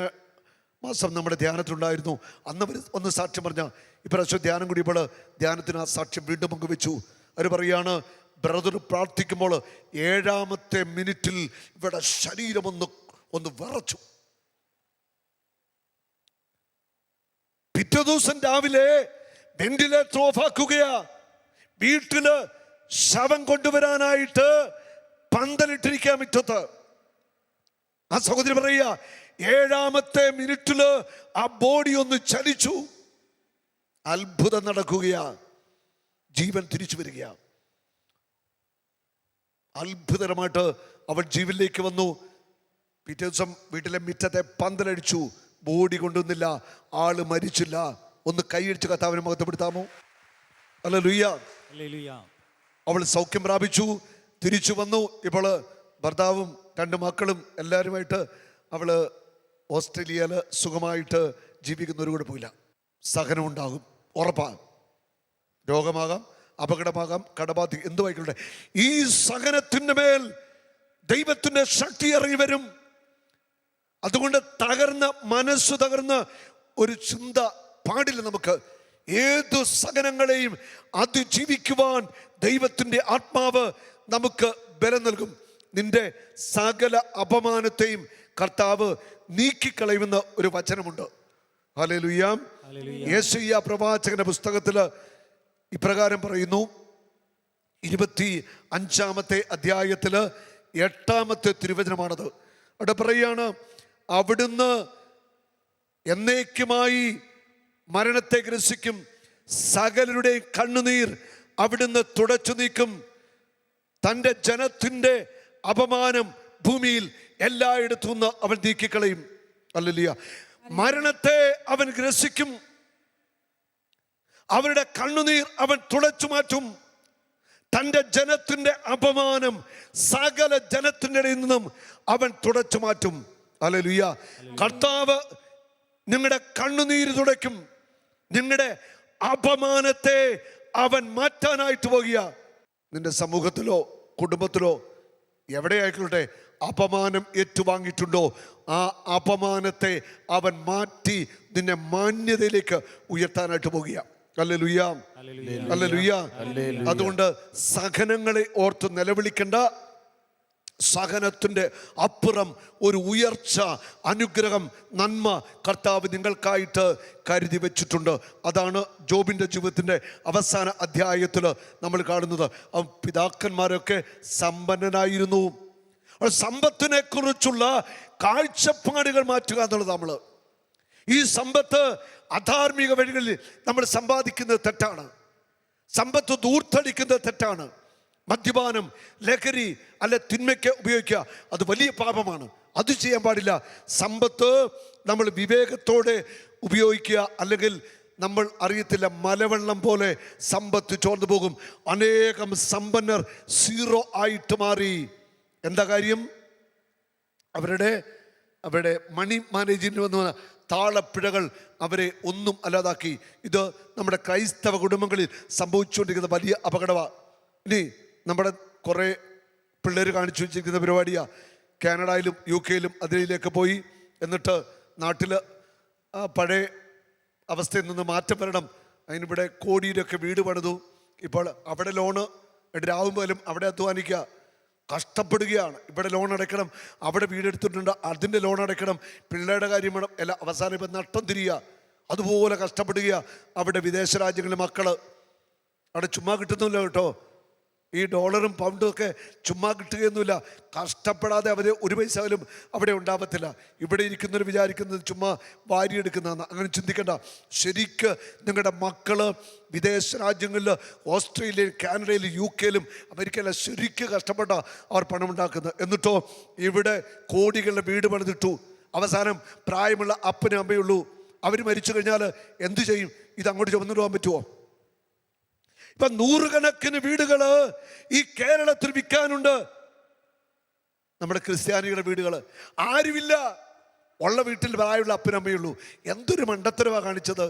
മാസം നമ്മുടെ ധ്യാനത്തിലുണ്ടായിരുന്നു. അന്ന് അവർ ഒന്ന് സാക്ഷ്യം പറഞ്ഞ, ഇപ്രാവശ്യം ധ്യാനം കൂടിയപ്പോൾ ധ്യാനത്തിന് ആ സാക്ഷ്യം വീണ്ടും പങ്കുവെച്ചു. അവർ പറയാണ്, ബ്രദർ പ്രാർത്ഥിക്കുമ്പോൾ 7ാമത്തെ മിനിറ്റിൽ ഇവിടെ ശരീരം ഒന്ന് വിറച്ചു. പിറ്റേ ദിവസം രാവിലെ വെന്റിലേറ്റർ ഓഫാക്കുകയാ. വീട്ടില് ശവം കൊണ്ടുവരാനായിട്ട് പന്തലിട്ടിരിക്കാൻ മുറ്റത്ത്. ആ സഹോദരി പറയുക, 7ാമത്തെ മിനിറ്റില് ആ ബോഡി ഒന്ന് ചലിച്ചു. അത്ഭുതം നടക്കുകയാ. ജീവൻ തിരിച്ചു വരികയാ. അത്ഭുതകരമായിട്ട് അവൾ ജീവനിലേക്ക് വന്നു. പിറ്റേ ദിവസം വീട്ടിലെ മുറ്റത്തെ പന്തലടിച്ചു. ബോഡി കൊണ്ടുവന്നില്ല, ആള് മരിച്ചില്ല. ഒന്ന് കൈയടിച്ച് കർത്താവിനെ മഹത്വപ്പെടുത്താമോ? ഹല്ലേലൂയ. അവൾ സൗഖ്യം പ്രാപിച്ചു, തിരിച്ചു വന്നു. ഇപ്പോൾ ഭർത്താവും 2 മക്കളും എല്ലാവരുമായിട്ട് അവള് ഓസ്ട്രേലിയയിൽ സുഖമായിട്ട് ജീവിക്കുന്ന ഒരു കുഴപ്പമില്ല. സഹനം ഉണ്ടാകും, ഉറപ്പാകും. രോഗമാകാം, അപകടമാകാം, കടബാധി എന്തുവായിക്കോട്ടെ. ഈ സഹനത്തിൻ്റെ മേൽ ദൈവത്തിൻ്റെ ശക്തി ഇറങ്ങി വരും. അതുകൊണ്ട് മനസ്സ് തകർന്ന ഒരു ചിന്ത പാടില്ല നമുക്ക്. ഏതു സഹനങ്ങളെയും അതിജീവിക്കുവാൻ ദൈവത്തിൻ്റെ ആത്മാവ് നമുക്ക് ബലം നൽകും. നിന്റെ സകല അപമാനത്തെയും കർത്താവ് നീക്കിക്കളയുമെന്ന ഒരു വചനമുണ്ട്. ഹല്ലേലൂയ. യെശയ്യാ പ്രവാചകന്റെ പുസ്തകത്തില് ഇപ്രകാരം പറയുന്നു. 25-ാമത്തെ അധ്യായത്തില് 8-ാമത്തെ തിരുവചനമാണത്. അവിടെ പറയാണ്, അവിടുന്ന് എന്നേക്കുമായി മരണത്തെ ഗ്രസിക്കും, സകലരുടെ കണ്ണുനീർ അവിടുന്ന് തുടച്ചു നീക്കും, തൻ്റെ ജനത്തിൻ്റെ അപമാനം ഭൂമിയിൽ എല്ലായിടത്തും നിന്ന് അവൻ നീക്കിക്കളയും. ഹല്ലേലൂയ. മരണത്തെ അവൻ ഗ്രസിക്കും, അവരുടെ കണ്ണുനീർ അവൻ തുടച്ചു മാറ്റും, തൻ്റെ ജനത്തിൻ്റെ അപമാനം സകല ജനത്തിൻ്റെ ഇടയിൽ നിന്നും അവൻ തുടച്ചു മാറ്റും. ഹല്ലേലൂയ. കർത്താവ് നിങ്ങളുടെ കണ്ണുനീര് തുടയ്ക്കും. നിങ്ങളുടെ അപമാനത്തെ അവൻ മാറ്റാനായിട്ട് പോകുക. നിന്റെ സമൂഹത്തിലോ കുടുംബത്തിലോ എവിടെ ആയിക്കോട്ടെ അപമാനം ഏറ്റുവാങ്ങിയിട്ടുണ്ടോ, ആ അപമാനത്തെ അവൻ മാറ്റി നിന്നെ മാന്യതയിലേക്ക് ഉയർത്താനായിട്ട് പോകുക. ഹല്ലേലൂയ, ഹല്ലേലൂയ. അതുകൊണ്ട് സഹനങ്ങളെ ഓർത്ത് നിലവിളിക്കേണ്ട. സഹനത്തിൻ്റെ അപ്പുറം ഒരു ഉയർച്ച, അനുഗ്രഹം, നന്മ കർത്താവ് നിങ്ങൾക്കായിട്ട് കരുതി വെച്ചിട്ടുണ്ട്. അതാണ് ജോബിൻ്റെ ജീവിതത്തിൻ്റെ അവസാന അധ്യായത്തിൽ നമ്മൾ കാണുന്നത്. പിതാക്കന്മാരൊക്കെ സമ്പന്നനായിരുന്നു. സമ്പത്തിനെ കുറിച്ചുള്ള കാഴ്ചപ്പാടുകൾ മാറ്റുക എന്നുള്ളത്. നമ്മൾ ഈ സമ്പത്ത് അധാർമിക വഴികളിൽ നമ്മൾ സമ്പാദിക്കുന്നത് തെറ്റാണ്. സമ്പത്ത് ദൂർത്തടിക്കുന്നത് തെറ്റാണ്. മദ്യപാനം, ലഹരി അല്ലെ തിന്മയ്ക്ക് ഉപയോഗിക്കുക, അത് വലിയ പാപമാണ്. അത് ചെയ്യാൻ പാടില്ല. സമ്പത്ത് നമ്മൾ വിവേകത്തോടെ ഉപയോഗിക്കുക. അല്ലെങ്കിൽ നമ്മൾ അറിയത്തില്ല, മലവെള്ളം പോലെ സമ്പത്ത് ചോർന്നു പോകും. അനേകം സമ്പന്നർ സീറോ ആയിട്ട് മാറി. എന്താ കാര്യം? അവരുടെ മണി മാനേജ്മെന്റ് വന്ന താളപ്പിഴകൾ അവരെ ഒന്നും അല്ലാതാക്കി. ഇത് നമ്മുടെ ക്രൈസ്തവ കുടുംബങ്ങളിൽ സംഭവിച്ചുകൊണ്ടിരിക്കുന്ന വലിയ അപകടമാണ്. ഇനി നമ്മുടെ കുറേ പിള്ളേർ കാണിച്ചു വെച്ചിരിക്കുന്ന പരിപാടിയാണ്. കാനഡയിലും UK അതിലേക്ക് പോയി, എന്നിട്ട് നാട്ടിൽ പഴയ അവസ്ഥയിൽ നിന്ന് മാറ്റം വരണം. അതിനിവിടെ കോടിയിലൊക്കെ വീട് പണിതു. ഇപ്പോൾ അവിടെ ലോണ് രാവും പോലും അവിടെ അധ്വാനിക്കുക, കഷ്ടപ്പെടുകയാണ്. ഇവിടെ ലോൺ അടയ്ക്കണം, അവിടെ വീടെടുത്തിട്ടുണ്ട്, അതിൻ്റെ ലോൺ അടയ്ക്കണം, പിള്ളേരുടെ കാര്യം വേണം, എല്ലാം അവസാനം ഇപ്പം നഷ്ടം തിരിയുക. അതുപോലെ കഷ്ടപ്പെടുക. അവിടെ വിദേശ രാജ്യങ്ങളിലെ മക്കൾ അവിടെ ചുമ്മാ കിട്ടുന്നില്ല കേട്ടോ. ഈ ഡോളറും പൗണ്ടും ഒക്കെ ചുമ്മാ കിട്ടുകയൊന്നുമില്ല. കഷ്ടപ്പെടാതെ അവർ ഒരു പൈസ പോലും അവിടെ ഉണ്ടാവത്തില്ല. ഇവിടെ ഇരിക്കുന്നവർ വിചാരിക്കുന്നത് ചുമ്മാ വാരിയെടുക്കുന്നതാണ്. അങ്ങനെ ചിന്തിക്കേണ്ട. ശരിക്ക് നിങ്ങളുടെ മക്കൾ വിദേശ രാജ്യങ്ങളിൽ, ഓസ്ട്രേലിയയിൽ, കാനഡയിൽ, UK അമേരിക്കയിലും ശരിക്ക് കഷ്ടപ്പെട്ട അവർ പണം ഉണ്ടാക്കുന്നത്. എന്നിട്ടോ ഇവിടെ കോടികളുടെ വീട് പണിതിട്ടു. അവസാനം പ്രായമുള്ള അപ്പനും അമ്മയുള്ളൂ. അവർ മരിച്ചു കഴിഞ്ഞാൽ എന്തു ചെയ്യും? ഇത് അങ്ങോട്ട് ചുമന്നു പോകാൻ പറ്റുമോ? ഇപ്പൊ 100 കണക്കിന് വീടുകൾ ഈ കേരളത്തിൽ വിൽക്കാനുണ്ട്. നമ്മുടെ ക്രിസ്ത്യാനികളുടെ വീടുകൾ ആരുമില്ല. ഉള്ള വീട്ടിൽ പ്രായമുള്ള അപ്പനമ്മയുള്ളൂ. എന്തൊരു മണ്ടത്തരമാണ് കാണിച്ചത്.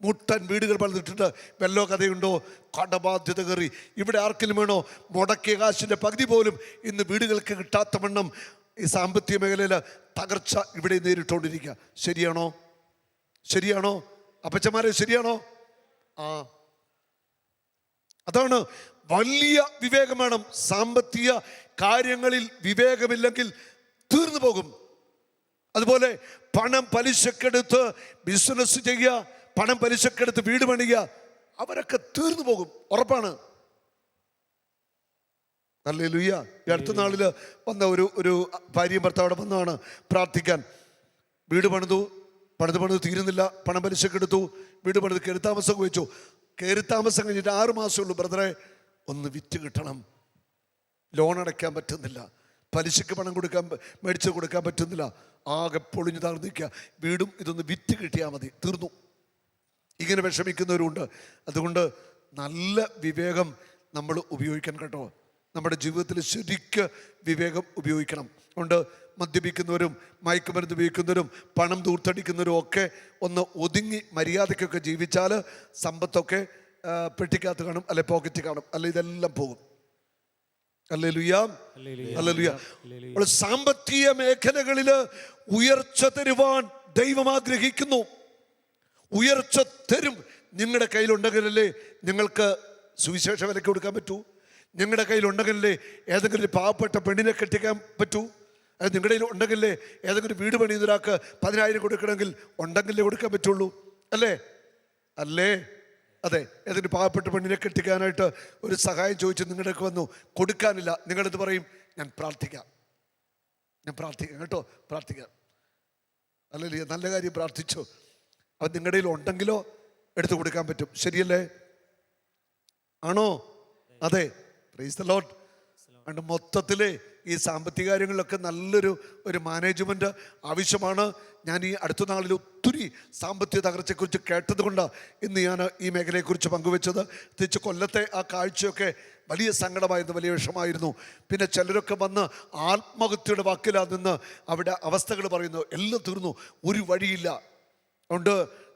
മുട്ടൻ വീടുകൾ പണിതിട്ടുണ്ട്. വല്ലോ കഥയുണ്ടോ? കടബാധ്യത കയറി. ഇവിടെ ആർക്കെങ്കിലും വേണോ? മുടക്കിയ കാശിൻ്റെ പകുതി പോലും ഇന്ന് വീടുകൾക്ക് കിട്ടാത്ത വണ്ണം ഈ സാമ്പത്തിക മേഖലയിൽ തകർച്ച ഇവിടെ നേരിട്ടുകൊണ്ടിരിക്കുക. ശരിയാണോ? ശരിയാണോ അപ്പച്ചന്മാരെ? ശരിയാണോ? അതാണ് വലിയ വിവേകം വേണം. സാമ്പത്തിക കാര്യങ്ങളിൽ വിവേകമില്ലെങ്കിൽ തീർന്നു പോകും. അതുപോലെ പണം പലിശക്കെടുത്ത് ബിസിനസ് ചെയ്യുക, പണം പലിശക്കെടുത്ത് വീട് പണിയുക, അവരൊക്കെ തീർന്നു പോകും, ഉറപ്പാണ്. ഹല്ലേലൂയ. ഈ അടുത്ത നാളിൽ വന്ന ഒരു ഭാര്യയും ഭർത്താവിടെ വന്നതാണ് പ്രാർത്ഥിക്കാൻ. വീട് പണിത് തീരുന്നില്ല. പണം പലിശക്കെടുത്തു, വീട് പണിത് കയറിത്താമസം വെച്ചു. കയറിത്താമസം കഴിഞ്ഞിട്ട് 6 മാസമുള്ളൂ. ബ്രദറെ, ഒന്ന് വിറ്റ് കിട്ടണം. ലോൺ അടയ്ക്കാൻ പറ്റുന്നില്ല, പലിശക്ക് പണം മേടിച്ച് കൊടുക്കാൻ പറ്റുന്നില്ല. ആകെ പൊളിഞ്ഞു താഴ്ന്നിരിക്കുക. വീടും ഇതൊന്ന് വിറ്റ് കിട്ടിയാൽ മതി, തീർന്നു. ഇങ്ങനെ വിഷമിക്കുന്നവരുണ്ട്. അതുകൊണ്ട് നല്ല വിവേകം നമ്മൾ ഉപയോഗിക്കണം കേട്ടോ. നമ്മുടെ ജീവിതത്തിൽ ശരിക്ക് വിവേകം ഉപയോഗിക്കണം. അതുകൊണ്ട് മദ്യപിക്കുന്നവരും മയക്കുമരുന്ന് ഉപയോഗിക്കുന്നവരും പണം ദൂർത്തടിക്കുന്നവരും ഒക്കെ ഒന്ന് ഒതുങ്ങി മര്യാദയ്ക്കൊക്കെ ജീവിച്ചാൽ സമ്പത്തൊക്കെ പെട്ടിക്കകത്ത് കാണും, അല്ലെ പോക്കറ്റ് കാണും, അല്ലെ ഇതെല്ലാം പോകും. Hallelujah, hallelujah. സാമ്പത്തിക മേഖലകളിൽ ഉയർച്ച തരുവാൻ ദൈവം ആഗ്രഹിക്കുന്നു. ഉയർച്ച തരും. നിങ്ങളുടെ കയ്യിലുണ്ടെങ്കിലല്ലേ നിങ്ങൾക്ക് സുവിശേഷ വിലയ്ക്ക് കൊടുക്കാൻ പറ്റൂ. നിങ്ങളുടെ കയ്യിലുണ്ടെങ്കിലല്ലേ ഏതെങ്കിലും ഒരു പാവപ്പെട്ട പെണ്ണിനെ കെട്ടിക്കാൻ പറ്റൂ. അത് നിങ്ങളുടെ കയ്യിൽ ഉണ്ടെങ്കിലേ ഏതെങ്കിലും വീട് പണിയുന്ന ഒരാൾക്ക് 10,000 കൊടുക്കണമെങ്കിൽ ഉണ്ടെങ്കിലേ കൊടുക്കാൻ പറ്റുള്ളൂ. അല്ലേ? അതെ. ഏതെങ്കിലും പാവപ്പെട്ട പെണ്ണിനെ കെട്ടിക്കാനായിട്ട് ഒരു സഹായം ചോദിച്ച് നിങ്ങളുടെയൊക്കെ വന്നു, കൊടുക്കാനില്ല. നിങ്ങളെന്ത് പറയും? ഞാൻ പ്രാർത്ഥിക്കാം കേട്ടോ, പ്രാർത്ഥിക്കാം. അല്ലല്ലേ? നല്ല കാര്യം, പ്രാർത്ഥിച്ചോ. അത് നിങ്ങളുടെ കയ്യിൽ ഉണ്ടെങ്കിലോ എടുത്തു കൊടുക്കാൻ പറ്റും. ശരിയല്ലേ? ആണോ? അതെ. Praise the Lord. അതുകൊണ്ട് മൊത്തത്തില് ഈ സാമ്പത്തിക കാര്യങ്ങളിലൊക്കെ നല്ലൊരു മാനേജ്മെൻറ്റ് ആവശ്യമാണ്. ഞാൻ ഈ അടുത്ത നാളിൽ ഒത്തിരി സാമ്പത്തിക തകർച്ചയെക്കുറിച്ച് കേട്ടതുകൊണ്ടാണ് ഇന്ന് ഞാൻ ഈ മേഖലയെക്കുറിച്ച് പങ്കുവെച്ചത്. തിരിച്ച് കൊല്ലത്തെ ആ കാഴ്ചയൊക്കെ വലിയ സങ്കടമായിരുന്നു, വലിയ വിഷമായിരുന്നു. പിന്നെ ചിലരൊക്കെ വന്ന് ആത്മഹത്യയുടെ വാക്കിലാ നിന്ന് അവിടെ അവസ്ഥകൾ പറയുന്നു, എല്ലാം തീർന്നു, ഒരു വഴിയില്ല. അതുകൊണ്ട്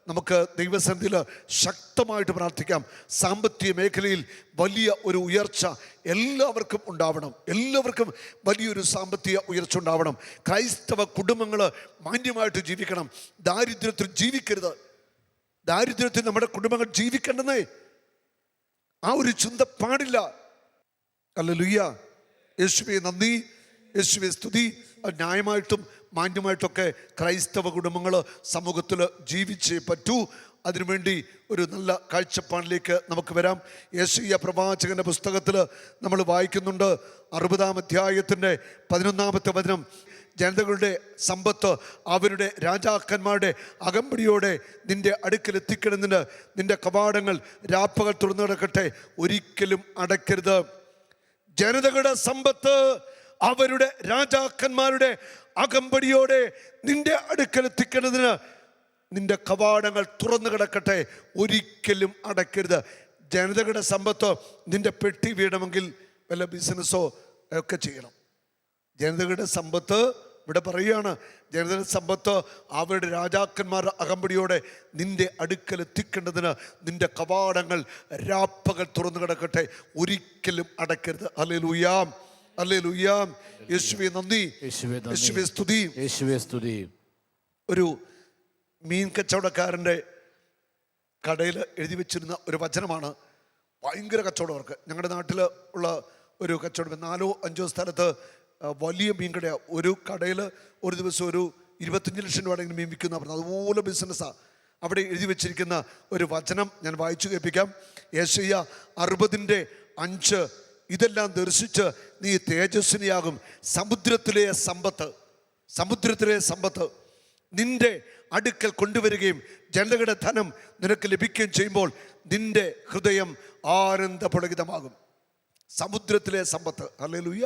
നമുക്ക് ദൈവസന്നിധിയിൽ ശക്തമായിട്ട് പ്രാർത്ഥിക്കാം. സാമ്പത്തിക മേഖലയിൽ വലിയ ഒരു ഉയർച്ച എല്ലാവർക്കും ഉണ്ടാവണം. എല്ലാവർക്കും വലിയൊരു സാമ്പത്തിക ഉയർച്ച ഉണ്ടാവണം. ക്രൈസ്തവ കുടുംബങ്ങൾ മാന്യമായിട്ട് ജീവിക്കണം. ദാരിദ്ര്യത്തിൽ ജീവിക്കരുത്. ദാരിദ്ര്യത്തിൽ നമ്മുടെ കുടുംബങ്ങൾ ജീവിക്കേണ്ടെന്നേ ആ ഒരു ചിന്ത പാടില്ല. ഹല്ലേലൂയ. യേശുവേ നന്ദി, യേശുവേ സ്തുതി. ന്യായമായിട്ടും മാന്യമായിട്ടൊക്കെ ക്രൈസ്തവ കുടുംബങ്ങൾ സമൂഹത്തിൽ ജീവിച്ചേ പറ്റൂ. അതിനുവേണ്ടി ഒരു നല്ല കാഴ്ചപ്പാടിലേക്ക് നമുക്ക് വരാം. യെശയ്യാ പ്രവാചകന്റെ പുസ്തകത്തിൽ നമ്മൾ വായിക്കുന്നുണ്ട് 60-ാം അധ്യായത്തിൻ്റെ 11-ാമത്തെ വചനം. ജനതകളുടെ സമ്പത്ത് അവരുടെ രാജാക്കന്മാരുടെ അകമ്പടിയോടെ നിന്റെ അടുക്കൽ എത്തിക്കണമെന്ന് നിന്റെ കവാടങ്ങൾ രാപ്പകൽ തുറന്നു കിടക്കട്ടെ, ഒരിക്കലും അടയ്ക്കരുത്. ജനതകളുടെ സമ്പത്ത് അവരുടെ രാജാക്കന്മാരുടെ അകമ്പടിയോടെ നിന്റെ അടുക്കൽ എത്തിക്കുന്നതിന് നിന്റെ കവാടങ്ങൾ തുറന്നു കിടക്കട്ടെ, ഒരിക്കലും അടയ്ക്കരുത്. ജനതകളുടെ സമ്പത്ത് നിന്റെ പെട്ടി വീണമെങ്കിൽ വല്ല ബിസിനസ്സോ ഒക്കെ ചെയ്യണം. ജനതകളുടെ സമ്പത്ത് ഇവിടെ പറയുകയാണ്, ജനതകളുടെ സമ്പത്ത് അവരുടെ രാജാക്കന്മാരുടെ അകമ്പടിയോടെ നിന്റെ അടുക്കൽ എത്തിക്കേണ്ടതിന് നിന്റെ കവാടങ്ങൾ രാപ്പകൽ തുറന്നു കിടക്കട്ടെ, ഒരിക്കലും അടയ്ക്കരുത്. ഹല്ലേലൂയാ, ഹല്ലേലൂയാ. യേശുവേ നന്ദി, യേശുവേ സ്തുതി, യേശുവേ സ്തുതി. ഒരു മീൻ കച്ചവടക്കാരൻ്റെ കടയിൽ എഴുതി വെച്ചിരുന്ന ഒരു വചനമാണ്. ഭയങ്കര കച്ചവടവർക്ക്. ഞങ്ങളുടെ നാട്ടിൽ ഉള്ള ഒരു കച്ചവടം, 4-5 സ്ഥലത്ത് വലിയ മീൻ കടയാണ്. ഒരു കടയിൽ ഒരു ദിവസം ഒരു 25 ലക്ഷം രൂപയുടെ മീൻ വിൽക്കുന്ന പറഞ്ഞത്, അതുപോലെ ബിസിനസ്സാണ്. അവിടെ എഴുതി വെച്ചിരിക്കുന്ന ഒരു വചനം ഞാൻ വായിച്ചു കേൾപ്പിക്കാം. യെശയ്യാ 60:5. ഇതെല്ലാം ദർശിച്ച് നീ തേജസ്വിനിയാകും. സമുദ്രത്തിലെ സമ്പത്ത് നിന്റെ അടുക്കൽ കൊണ്ടുവരികയും ജനതകളുടെ ധനം നിനക്ക് ലഭിക്കുകയും ചെയ്യുമ്പോൾ നിന്റെ ഹൃദയം ആനന്ദപുളകിതമാകും. സമുദ്രത്തിലെ സമ്പത്ത്. ഹല്ലേലൂയ.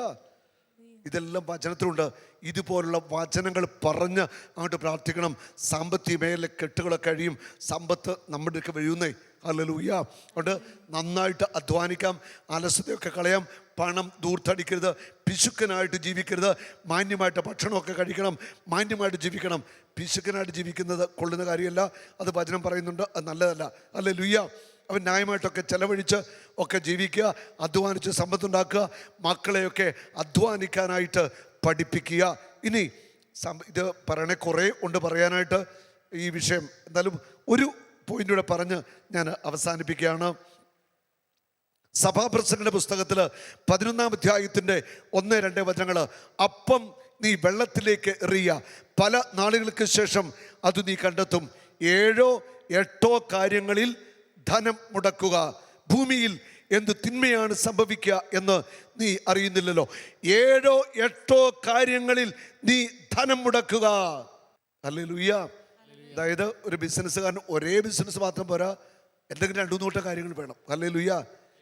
ഇതെല്ലാം വചനത്തിലുണ്ട്. ഇതുപോലുള്ള വചനങ്ങൾ പറഞ്ഞ് അങ്ങോട്ട് പ്രാർത്ഥിക്കണം. സാമ്പത്തിക മേഖല കെട്ടുകളൊക്കെ കഴിയും, സമ്പത്ത് നമ്മുടെ ഒക്കെ വീഴുന്നേ. ഹല്ലേലൂയ. അതുകൊണ്ട് നന്നായിട്ട് അധ്വാനിക്കാം, അലസതയൊക്കെ കളയാം, പണം ദൂർത്തടിക്കരുത്, പിശുക്കനായിട്ട് ജീവിക്കരുത്, മാന്യമായിട്ട് ഭക്ഷണമൊക്കെ കഴിക്കണം, മാന്യമായിട്ട് ജീവിക്കണം. പിശുക്കനായിട്ട് ജീവിക്കുന്നത് കൊള്ളുന്ന കാര്യമല്ല, അത് വചനം പറയുന്നുണ്ട്, അത് നല്ലതല്ല. ഹല്ലേലൂയ. അവൻ ന്യായമായിട്ടൊക്കെ ചെലവഴിച്ച് ഒക്കെ ജീവിക്കുക, അധ്വാനിച്ച് സമ്പത്തുണ്ടാക്കുക, മക്കളെയൊക്കെ അധ്വാനിക്കാനായിട്ട് പഠിപ്പിക്കുക. ഇനി ഇത് പറയണേ കുറേ ഉണ്ട് പറയാനായിട്ട് ഈ വിഷയം. എന്തായാലും ഒരു പോയിന്റൂടെ പറഞ്ഞ് ഞാൻ അവസാനിപ്പിക്കുകയാണ്. സഭാപ്രസംഗന്റെ പുസ്തകത്തിൽ 11-ാം അധ്യായത്തിൻ്റെ 1-2 വചനങ്ങൾ. അപ്പം നീ വെള്ളത്തിലേക്ക് എറിയുക, പല നാളുകൾക്ക് ശേഷം അത് നീ കണ്ടെത്തും. 7-8 കാര്യങ്ങളിൽ ധനം മുടക്കുക. ഭൂമിയിൽ എന്ത് തിന്മയാണ് സംഭവിക്കുക എന്ന് നീ അറിയുന്നില്ലല്ലോ. 7-8 കാര്യങ്ങളിൽ നീ ധനം മുടക്കുക. ഹല്ലേലൂയ. അതായത് ഒരു ബിസിനസ്സുകാരന് ഒരേ ബിസിനസ് മാത്രം പോരാ, എന്തെങ്കിലും 2-3 കാര്യങ്ങൾ വേണം. ഹല്ലേലൂയ.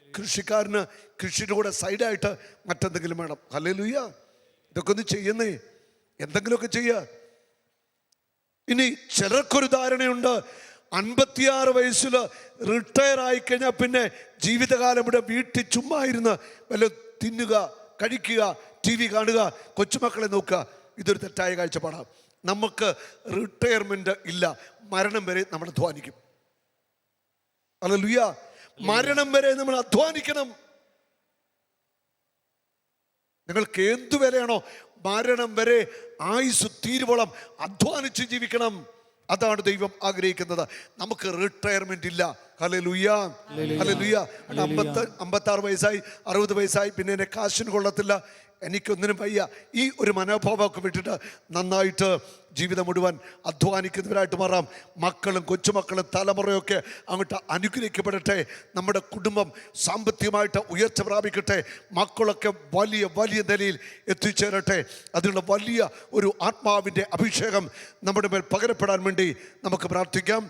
കൃഷിക്കാരന് കൃഷിയുടെ കൂടെ സൈഡായിട്ട് മറ്റെന്തെങ്കിലും വേണം. ഹല്ലേലൂയ. ഇതൊക്കെ ഒന്ന് ചെയ്യുന്നേ, എന്തെങ്കിലുമൊക്കെ ചെയ്യുക. ഇനി ചിലർക്കൊരു ധാരണയുണ്ട്, 56 വയസ്സിൽ റിട്ടയർ ആയിക്കഴിഞ്ഞാൽ പിന്നെ ജീവിതകാലം ഇവിടെ വീട്ടിൽ ചുമ്മാ ഇരുന്ന് വല്ല തിന്നുക, കഴിക്കുക, TV കാണുക, കൊച്ചുമക്കളെ നോക്കുക. ഇതൊരു തെറ്റായ കാഴ്ചപ്പാടാണ്. നമുക്ക് റിട്ടയർമെന്റ് ഇല്ല, മരണം വരെ നമ്മൾ അധ്വാനിക്കും. ഹല്ലേലൂയ. മരണം വരെ നമ്മൾ അധ്വാനിക്കണം. നിങ്ങൾക്ക് എന്തു വിലയാണോ, മരണം വരെ ആയുസ് തീരുവോളം അധ്വാനിച്ച് ജീവിക്കണം. അതാണ് ദൈവം ആഗ്രഹിക്കുന്നത്. നമുക്ക് റിട്ടയർമെന്റ് ഇല്ല. Hallelujah, hallelujah. 56 വയസ്സായി, 60 വയസ്സായി, പിന്നെ എന്നെ കാശിന് കൊള്ളത്തില്ല, എനിക്കൊന്നിനും വയ്യ, ഈ ഒരു മനോഭാവമൊക്കെ വിട്ടിട്ട് നന്നായിട്ട് ജീവിതം മുഴുവൻ അധ്വാനിക്കുന്നവരായിട്ട് മാറാം. മക്കളും കൊച്ചുമക്കളും തലമുറയൊക്കെ അങ്ങോട്ട് അനുഗ്രഹിക്കപ്പെടട്ടെ. നമ്മുടെ കുടുംബം സാമ്പത്തികമായിട്ട് ഉയർച്ച പ്രാപിക്കട്ടെ. മക്കളൊക്കെ വലിയ വലിയ നിലയിൽ എത്തിച്ചേരട്ടെ. അതിനുള്ള വലിയ ഒരു ആത്മാവിൻ്റെ അഭിഷേകം നമ്മുടെ മേൽ പകരപ്പെടാൻ വേണ്ടി നമുക്ക് പ്രാർത്ഥിക്കാം.